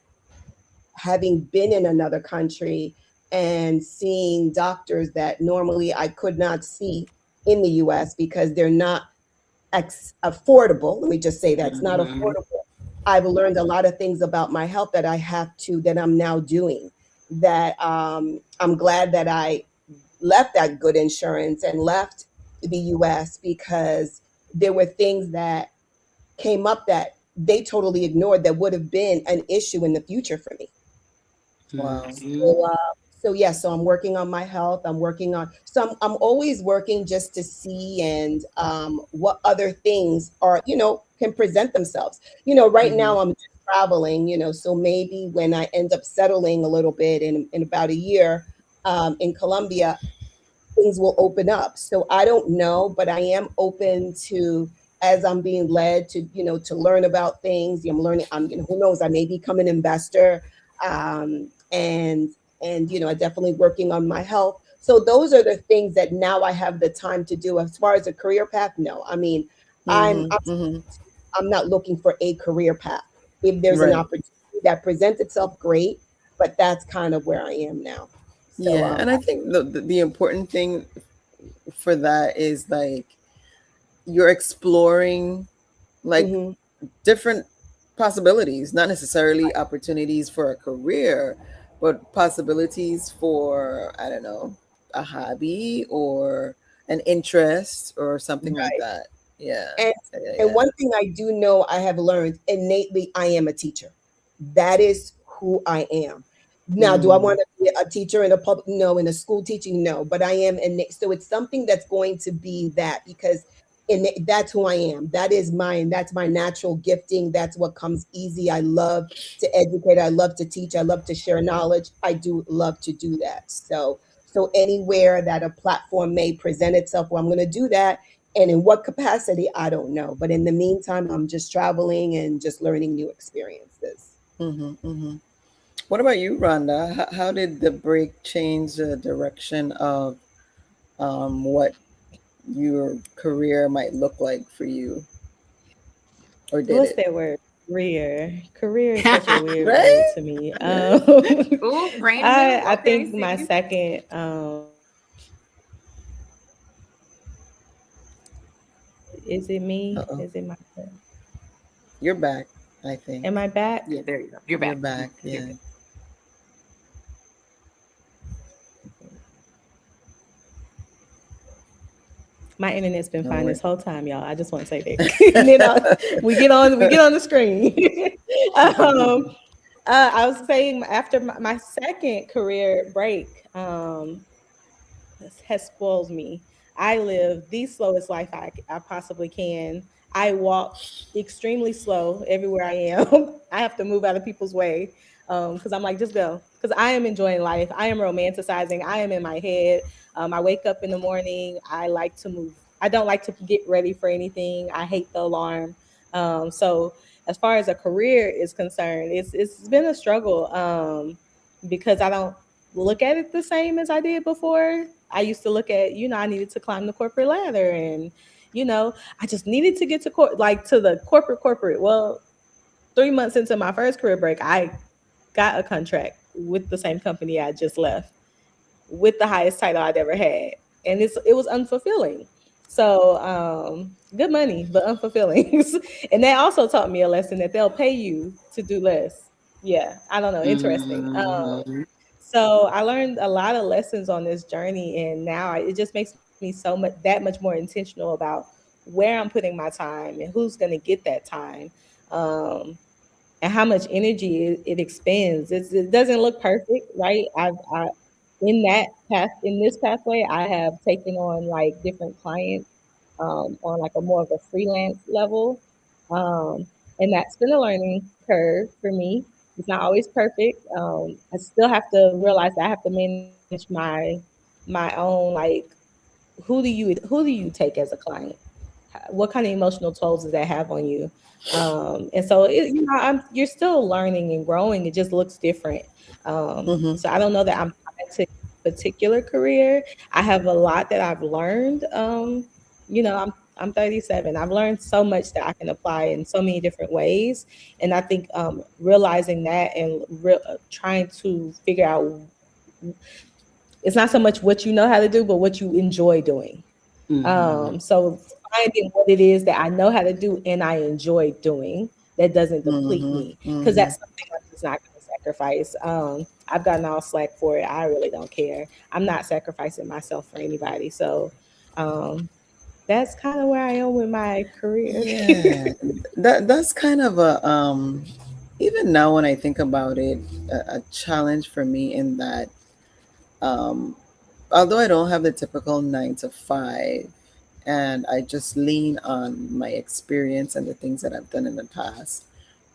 having been in another country and seeing doctors that normally I could not see in the US because they're not affordable. Let me just say that it's not Mhm. affordable. I've learned a lot of things about my health that I'm now doing. That I'm glad that I left that good insurance and left the US because there were things that came up that they totally ignored that would have been an issue in the future for me. Wow. Mhm. So I'm working on my health. I'm working on I'm always working just to see and what other things can present themselves. Right Mhm. now I'm just traveling. So maybe when I end up settling a little bit in about a year in Colombia, things will open up. So I don't know, but I am open to as I'm being led to learn about things. I'm learning. Who knows? I may become an investor, and I'm definitely working on my health. So those are the things that now I have the time to do. As far as a career path, no. I mean, I'm Mm-hmm. I'm, Mm-hmm. I'm not looking for a career path. If there's an Right. opportunity that presents itself, great. But that's kind of where I am now. So Yeah. And I think the important thing for that is like you're exploring like mhm. different possibilities, not necessarily opportunities for a career, but possibilities for, I don't know, a hobby or an interest or something like that. Yeah. And Yeah. and Yeah. one thing I do know I have learned innately, I am a teacher. That is who I am. Now, do I Mm, want to be a teacher in a public? No, in a school teaching, no. But I am innate. So it's something that's going to be that because that's who I am. That's my natural gifting. That's what comes easy. I love to educate. I love to teach. I love to share knowledge. I do love to do that. So anywhere that a platform may present itself where I'm going to do that, and in what capacity, I don't know. But in the meantime, I'm just traveling and just learning new experiences. mm-hmm, mm-hmm. What about you, Rhonda? How did the break change the direction of what your career might look like for you, or did What's it? that word? Career. Career is such a weird word Right? to me. Right. Ooh, random. I Okay, think my see. second is it me? Uh-oh. Is it my You're back, I think. am I Yeah, back? there you go. You're You're back. back. You're Yeah. good. My internet's been No fine worries. this whole time, y'all. I just want to say that. We get on the screen. um, I was saying after my second career break has spoiled me. I live the slowest life I possibly can. I walk extremely slow everywhere I am. I have to move out of people's way because I'm like, just go. Because I am enjoying life. I am romanticizing. I am in my head. I wake up in the morning. I like to move. I don't like to get ready for anything. I hate the alarm. So as far as a career is concerned, it's been a struggle because I don't look at it the same as I did before. I used to look at, I needed to climb the corporate ladder and, I just needed to get to like to the corporate. Well, 3 months into my first career break, I got a contract with the same company I just left with the highest title I'd ever had. And it was unfulfilling. So good money, but unfulfilling. And that also taught me a lesson that they'll pay you to do less. Yeah, I don't know. Interesting. Mm-hmm. So I learned a lot of lessons on this journey, and now it just makes me so much that much more intentional about where I'm putting my time and who's going to get that time, um, and how much energy it expends. It doesn't look perfect, right? I in that path in this pathway, I have taken on like different clients on like a more of a freelance level, um, and that's been a learning curve for me. It's not always perfect. I still have to realize that I have to manage my own like who do you take as a client? What kind of emotional tolls does that have on you? And so you're still learning and growing. It just looks different. Mm-hmm. So I don't know that I'm tied to a particular career. I have a lot that I've learned. I'm 37. I've learned so much that I can apply in so many different ways, and I think realizing that and trying to figure out it's not so much what you know how to do, but what you enjoy doing. Mm-hmm. So finding what it is that I know how to do and I enjoy doing that doesn't deplete Mm-hmm. me, because Mm-hmm. that's something I'm just not going to sacrifice. I've gotten all slack for it. I really don't care. I'm not sacrificing myself for anybody. So um, that's kind of where I am with my career. Yeah, that's kind of a even now when I think about it, a challenge for me in that um although I don't have the typical 9 to 5, and I just lean on my experience and the things that I've done in the past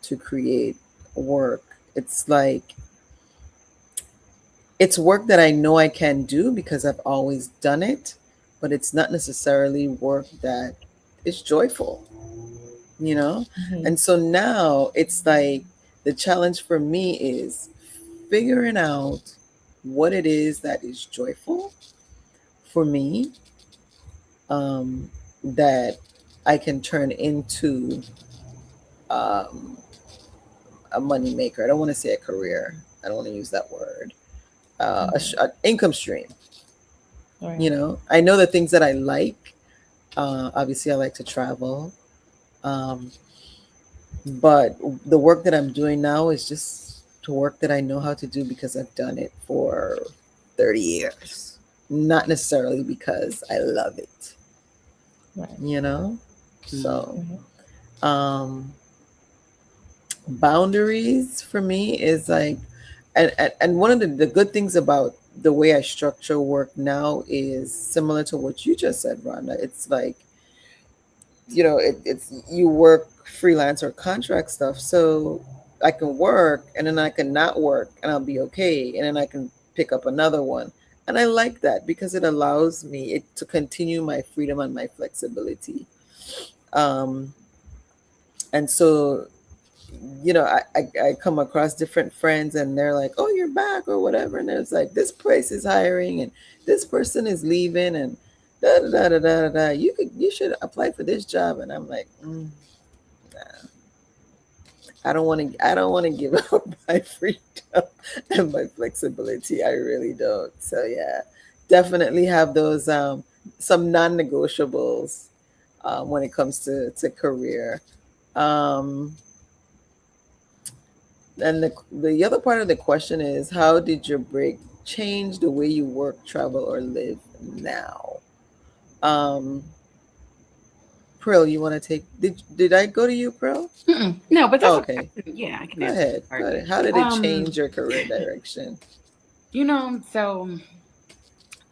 to create work. It's like it's work that I know I can do because I've always done it, but it's not necessarily work that is joyful, you know? Mhm. And so now it's like the challenge for me is figuring out what it is that is joyful for me, um, that I can turn into um, a money maker. I don't want to say a career. I don't want to use that word. Okay. An income stream. All You right. know, I know the things that I like. Obviously, I like to travel. Um, but the work that I'm doing now is just to work that I know how to do because I've done it for 30 years. Not necessarily because I love it, Right. you know? Mm-hmm. So, Mhm. um, boundaries for me is like, and one of the good things about the way I structure work now is similar to what you just said, Rhonda. It's like, it's you work freelance or contract stuff, so I can work and then I can not work and I'll be okay, and then I can pick up another one. And I like that because it allows me to continue my freedom and my flexibility. um and so I come across different friends and they're like, oh, you're back or whatever, and it's like this place is hiring and this person is leaving and da da da da da da. You should apply for this job, and I'm like, I don't want to give up my freedom and my flexibility. I really don't. So yeah, definitely have those some non-negotiables when it comes to career. Um, and the other part of the question is, how did your break change the way you work, travel, or live now? Um, Pryl, you want to take? Did I go to you, Pryl? Mm-mm. No, but that's Oh, okay. okay. Yeah, I can Go answer ahead. that Go part. ahead. How did it Um, change your career direction? so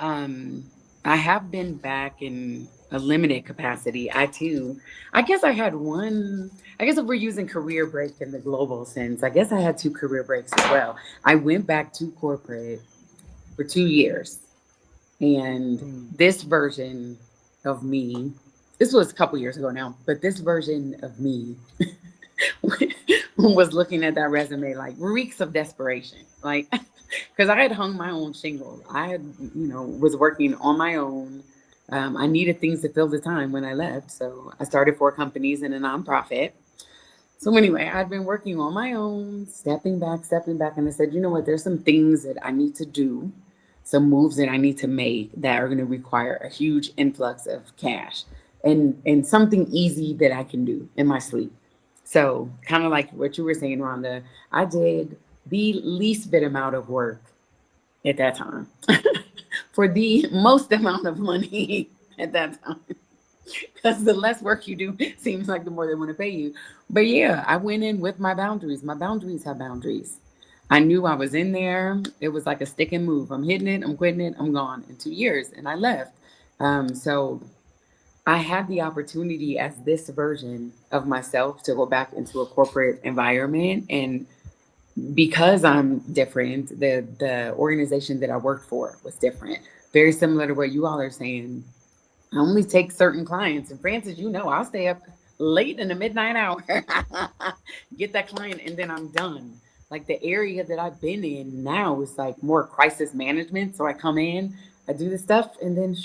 um I have been back in a limited capacity. I too, I guess I had one. I guess if we're using career break in the global sense, I guess I had two career breaks as well. I went back to corporate for 2 years, and Mm. this version of me, this was a couple years ago now, but this version of me was looking at that resume like reeks of desperation. Like, because I had hung my own shingle. I had, was working on my own. I needed things to fill the time when I left. So I started four companies and a nonprofit. So anyway, I'd been working on my own, stepping back, and I said, you know what? There's some things that I need to do, some moves that I need to make that are going to require a huge influx of cash, and something easy that I can do in my sleep. So kind of like what you were saying, Rhonda, I did the least bit amount of work at that time for the most amount of money at that time. Because the less work you do seems like the more they want to pay you. But yeah, I went in with my boundaries. My boundaries have boundaries. I knew I was in there. It was like a stick and move. I'm hitting it, I'm quitting it, I'm gone in 2 years. And I left. So I had the opportunity as this version of myself to go back into a corporate environment. And because I'm different, the organization that I worked for was different. Very similar to what you all are saying. I only take certain clients. And Francis, I'll stay up late in the midnight hour, get that client, and then I'm done. Like the area that I've been in now is like more crisis management. So I come in, I do the stuff, and then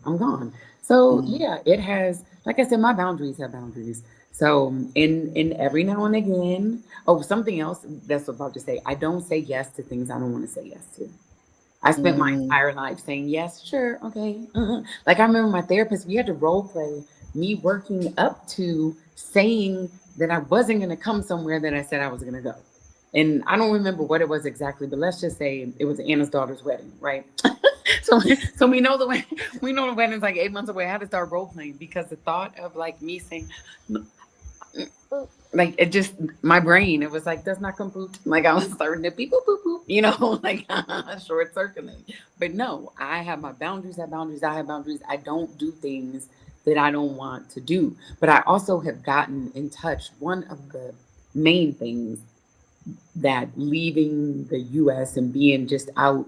I'm gone. So Mm. yeah, it has, like I said, my boundaries have boundaries. So in every now and again, oh, something else that's about to say, I don't say yes to things I don't want to say yes to. I spent my Mm. entire life saying yes, sure, okay. Like I remember my therapist, we had to role play me working up to saying that I wasn't going to come somewhere that I said I was going to go. And I don't remember what it was exactly, but let's just say it was Anna's daughter's wedding, right? so so we know the wedding's like 8 months away. I had to start role playing because the thought of like me saying like it just my brain it was like does not compute like I was starting to beep boop boop boop like short circling. But no, I have my boundaries, I have boundaries. I don't do things that I don't want to do. But I also have gotten in touch. One of the main things that leaving the US and being just out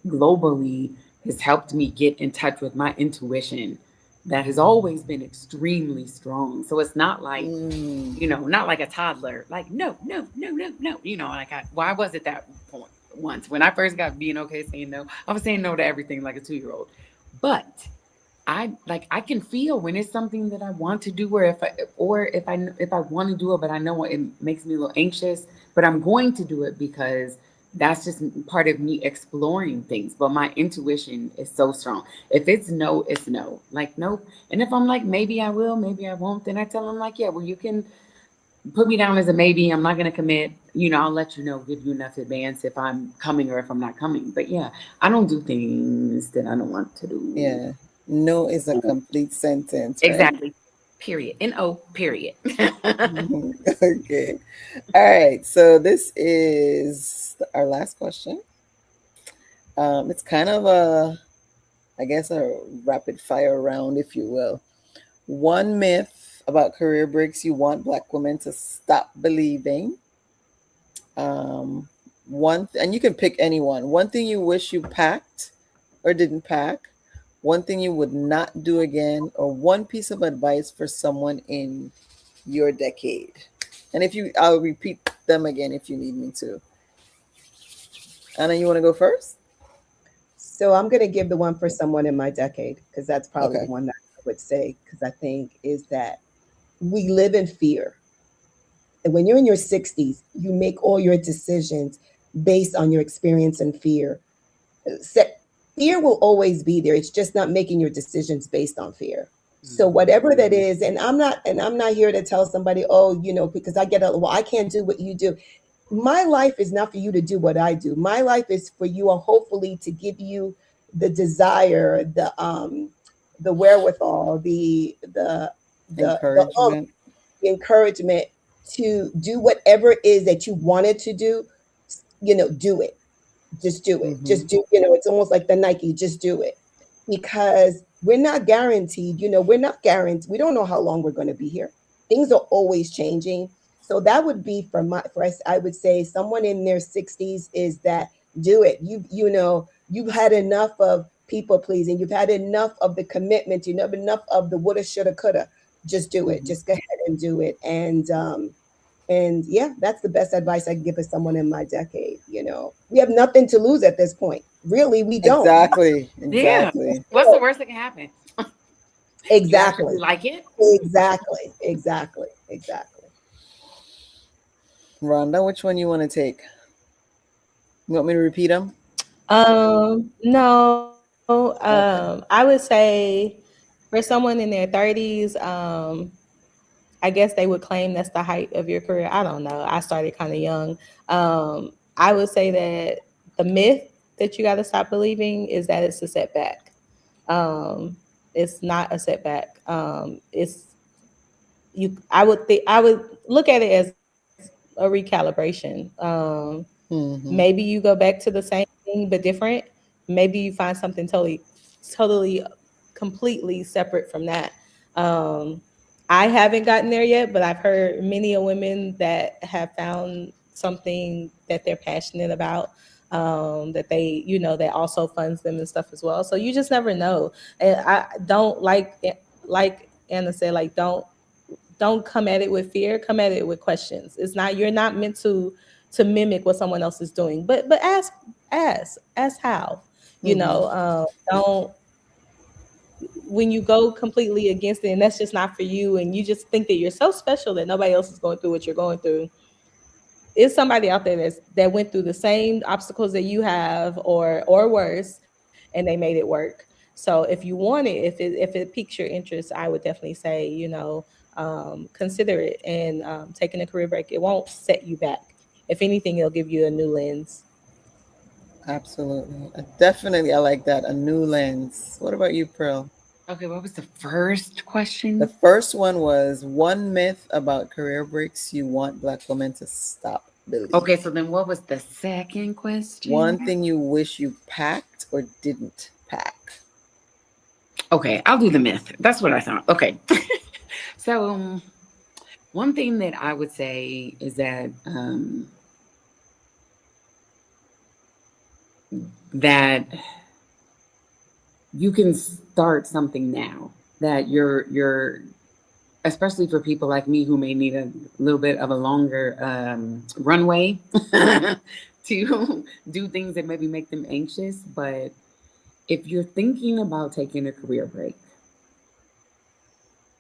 globally has helped me get in touch with my intuition that has always been extremely strong. So it's not like, Mm. not like a toddler, like, no, no, no, no, no. Why was it that point once when I first got being okay saying no, I was saying no to everything like a 2-year-old. But I can feel when it's something that I want to do, or if I want to do it, but I know it makes me a little anxious, but I'm going to do it because that's just part of me exploring things. But my intuition is so strong. If it's no, it's no. Like nope. And if I'm like maybe I will, maybe I won't, then I tell them like yeah, well you can put me down as a maybe. I'm not going to commit. I'll let you know, give you enough advance if I'm coming or if I'm not coming. But yeah, I don't do things that I don't want to do. Yeah. No is a complete sentence, right? Exactly. Period. N-O, period. Mhm. Okay. All right. So this is our last question. It's kind of I guess, a rapid fire round, if you will. One myth about career breaks you want Black women to stop believing. Um, and you can pick anyone. One thing you wish you packed or didn't pack. One thing you would not do again, or one piece of advice for someone in your decade. And I'll repeat them again if you need me to. Anna, you want to go first? So I'm going to give the one for someone in my decade because that's probably the Okay. one that I would say because I think is that we live in fear. And when you're in your 60s, you make all your decisions based on your experience and fear. Fear will always be there. It's just not making your decisions based on fear. So whatever that is, and I'm not here to tell somebody, oh, because well, I can't do what you do. My life is not for you to do what I do. My life is for you, hopefully, to give you the desire, the wherewithal, Encouragement. the encouragement to do whatever it is that you wanted to do. Do it. Just do it. Mm-hmm. Just do, you know, it's almost like the Nike, just do it. Because we're not guaranteed, you know, we're not guaranteed. We don't know how long we're going to be here. Things are always changing. So that would be for us, I would say someone in their 60s is that do it. You know, you've had enough of people pleasing. You've had enough of the commitment. You know, enough of the woulda, shoulda, coulda. Just do it. Mm-hmm. Just go ahead and do it. And yeah, that's the best advice I can give to someone in my decade. You know, we have nothing to lose at this point. Really, we don't. Exactly. Yeah. Exactly. What's the worst that can happen? You actually Exactly. like it? Exactly. Exactly. Exactly. Rhonda, which one you want to take? You want me to repeat them? No. Okay. I would say for someone in their 30s, I guess they would claim that's the height of your career. I don't know. I started kind of young. I would say that the myth that you got to stop believing is that it's a setback. It's not a setback. It's you. I would think I would look at it as a recalibration. Maybe Mm-hmm. you go back to the same thing but different. Maybe you find something totally, completely separate from that. Um, I haven't gotten there yet, but I've heard many of women that have found something that they're passionate about. That they, that also funds them and stuff as well. So you just never know. And I don't like Anna said, like don't come at it with fear, come at it with questions. It's not, you're not meant to mimic what someone else is doing, but ask how, Mm-hmm. don't, when you go completely against it and that's just not for you and you just think that you're so special that nobody else is going through what you're going through, is somebody out there that went through the same obstacles that you have or worse, and they made it work. So if you want it, if it piques your interest, I would definitely say, consider it. And taking a career break, it won't set you back. If anything, it'll give you a new lens. Absolutely. Definitely, I like that. A new lens. What about you, Pearl? Okay, what was the first The question? first one was one myth about career breaks you want Black women to stop Okay, believing. so then what was the second One question? thing you wish you packed or didn't pack. Okay, I'll do the myth. That's what I thought. Okay. So, one thing that I would say is that that you can start something now. That you're especially for people like me who may need a little bit of a longer runway to do things that maybe make them anxious. But if you're thinking about taking a career break,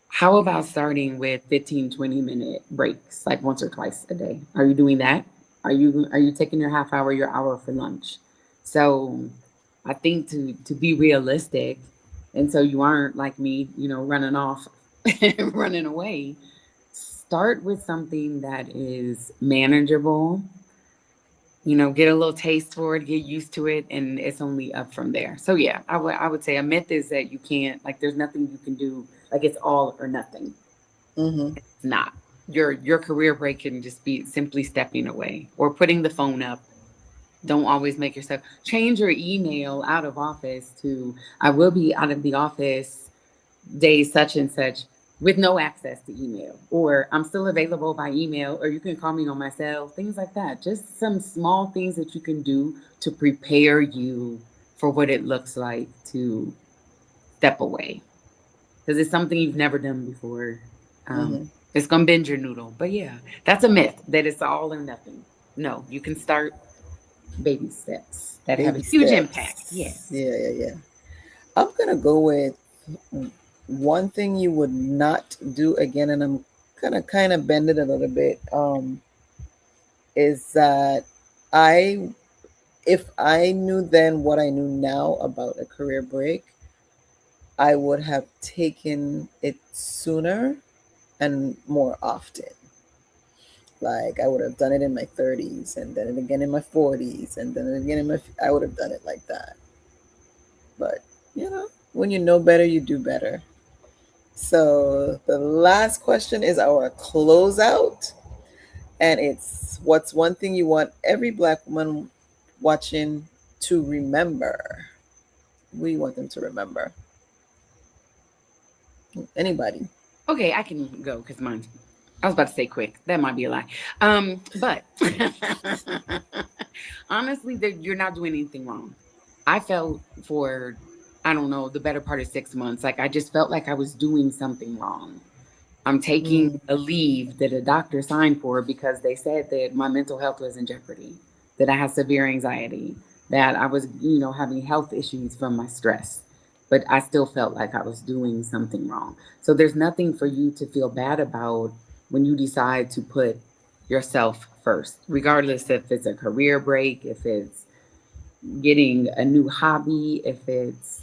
how about starting with 15, 20-minute breaks, like once or twice a day? Are you doing that? Are you taking your half hour, your hour for lunch? So I think to be realistic, and so you aren't like me, running off running away, start with something that is manageable, get a little taste for it, get used to it, and it's only up from there. So yeah, I would say a myth is that you can't, like, there's nothing you can do, like it's all or nothing. Mm-hmm. It's not. Your career break can just be simply stepping away or putting the phone up. Don't always make yourself change your email out of office to I will be out of the office days such and such with no access to email, or I'm still available by email, or you can call me on my cell, things like that. Just some small things that you can do to prepare you for what it looks like to step away, because it's something you've never done before. Mm-hmm. It's gonna bend your noodle. But yeah, that's a myth that it's all or nothing. No, you can start baby steps that have a Baby huge impact. steps. Yes. Yeah, yeah, yeah. I'm gonna go with one thing you would not do again, and I'm gonna kind of bend it a little bit. Is that I if I knew then what I knew now about a career break, I would have taken it sooner and more often. Like I would have done it in my 30s and then it again in my 40s and then again I would have done it like that. But, when you know better, you do better. So the last question is our closeout. And it's what's one thing you want every Black woman watching to remember? What do you want them to remember? Anybody? Okay, I can go because mine. I was about to say quick. That might be a lie. But honestly, that you're not doing anything wrong. I felt for, I don't know, the better part of 6 months, like I just felt like I was doing something wrong. I'm taking Mm, a leave that a doctor signed for because they said that my mental health was in jeopardy, that I had severe anxiety, that I was, having health issues from my stress. But I still felt like I was doing something wrong. So there's nothing for you to feel bad about when you decide to put yourself first, regardless if it's a career break, if it's getting a new hobby, if it's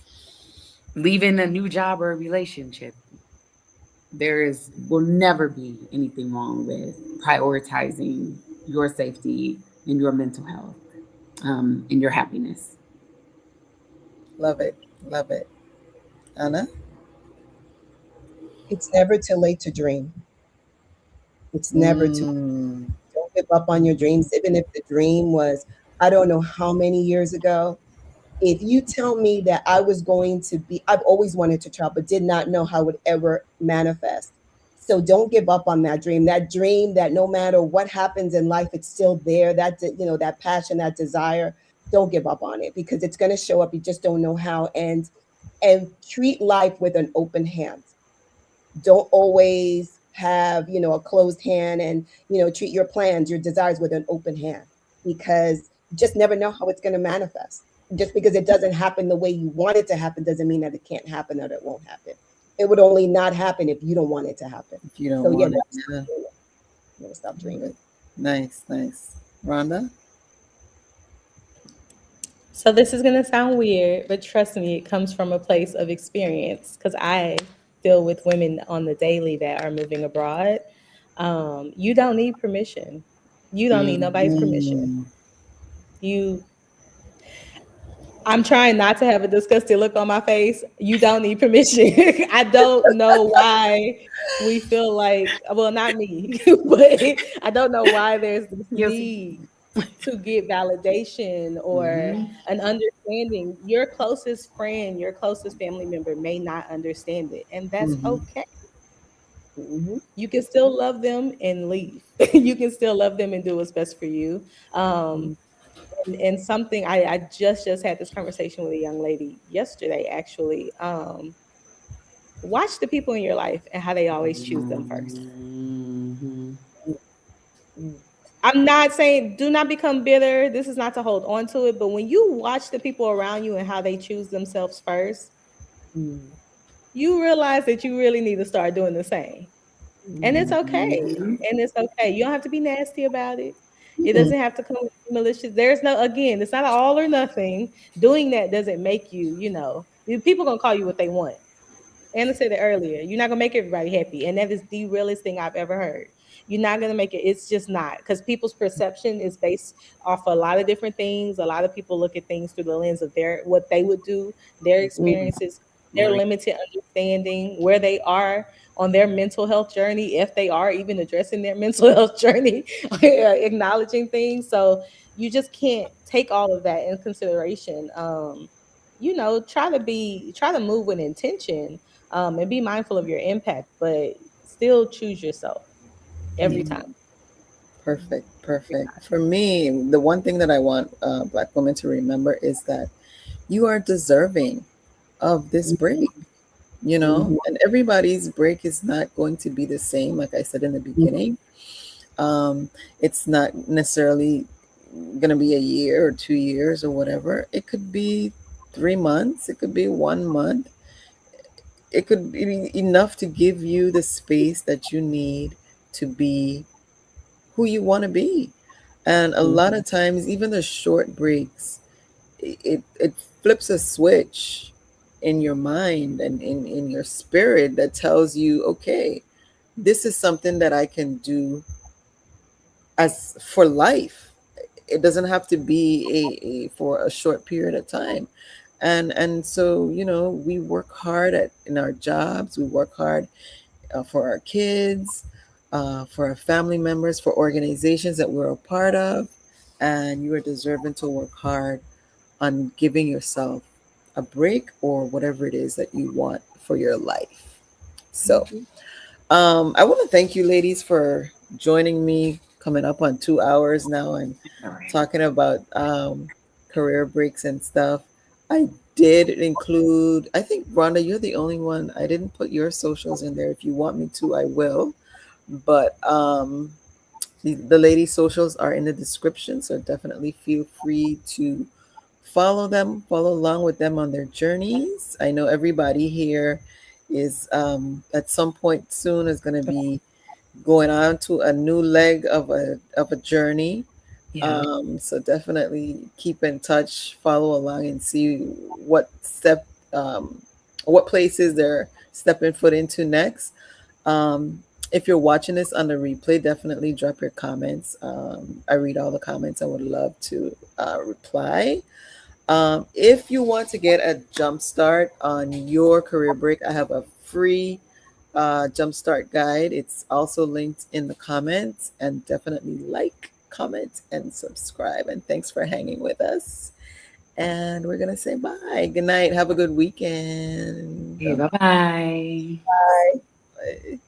leaving a new job or a relationship. There is will never be anything wrong with prioritizing your safety and your mental health, and your happiness. love it. Love it. Anna? It's never too late to dream. It's never too. Mm, Don't give up on your dreams, even if the dream was, I don't know how many years ago. If you tell me that I was going to be, I've always wanted to travel, but did not know how it would ever manifest. So don't give up on that dream. That dream that no matter what happens in life, it's still there. That passion, that desire. Don't give up on it because it's going to show up. You just don't know how. And treat life with an open hand. Don't always have a closed hand, and treat your plans, your desires with an open hand, because you just never know how it's going to manifest. Just because it doesn't happen the way you want it to happen doesn't mean that it can't happen or that it won't happen. It would only not happen if you don't want it to happen. if you don't So yeah, want it, never stop yeah. dreaming. Never stop Love dreaming. it. Nice, nice. Rhonda? So this is gonna sound weird, but trust me, it comes from a place of experience because I deal with women on the daily that are moving abroad. You don't need permission. You don't need nobody's permission. Mm, You I'm trying not to have a disgusted look on my face. You don't need permission. I don't know why we feel like, well, not me, but I don't know why there's this Guilty. need to get validation or Mm-hmm. an understanding. Your closest friend, your closest family member may not understand it, and that's mm-hmm. okay. Hmm. You can still love them and leave. You can still love them and do what's best for you. Um, and something I just had this conversation with a young lady yesterday actually. Watch the people in your life and how they always choose them first. Mm-hmm. I'm not saying do not become bitter. This is not to hold on to it, but when you watch the people around you and how they choose themselves first, you realize that you really need to start doing the same. And it's okay. And it's okay. You don't have to be nasty about it. It Mm, doesn't have to come with malicious. There's no, again, it's not an all or nothing. Doing that doesn't make you, people gonna call you what they want. Anna said it earlier. You're not gonna make everybody happy, and that is the realest thing I've ever heard. You're not gonna make it. It's just not because people's perception is based off a lot of different things. A lot of people look at things through the lens of their what they would do, their experiences, their Right. limited understanding, where they are on their mental health journey, if they are even addressing their mental health journey, acknowledging things. So you just can't take all of that in consideration. Try to move with intention, and be mindful of your impact, but still choose yourself every mm, time. perfect, Every perfect. time. For me, the one thing that I want Black women to remember is that you are deserving of this break, Hmm. and everybody's break is not going to be the same. Like I said in the beginning, um, it's not necessarily going to be a year or 2 years or whatever. It could be 3 months, it could be 1 month, it could be enough to give you the space that you need to be who you want to be. And a lot of times, even the short breaks, it flips a switch in your mind and in your spirit that tells you, okay, this is something that I can do as for life. It doesn't have to be a for a short period of time. And so, we work hard in our jobs, we work hard for our kids, for our family members, for organizations that we're a part of. and you are deserving to work hard on giving yourself a break or whatever it is that you want for your life. So, Mhm. I want to thank you, ladies, for joining me. Coming up on 2 hours now and All right. talking about career breaks and stuff. I did include. I think Rhonda, you're the only one. I didn't put your socials in there. If you want me to, I will. But the ladies' socials are in the description, so definitely feel free to follow them, follow along with them on their journeys. I know everybody here is at some point soon is going to be going on to a new leg of a journey. Yeah. So definitely keep in touch, follow along, and see what um, what places they're stepping foot into next. If you're watching this on the replay, definitely drop your comments. I read all the comments. I would love to reply. If you want to get a jump start on your career break, I have a free jumpstart guide. It's also linked in the comments, and definitely like, comment, and subscribe. And thanks for hanging with us. And we're going to say bye. Good night. Have a good weekend. Okay, bye bye. Bye.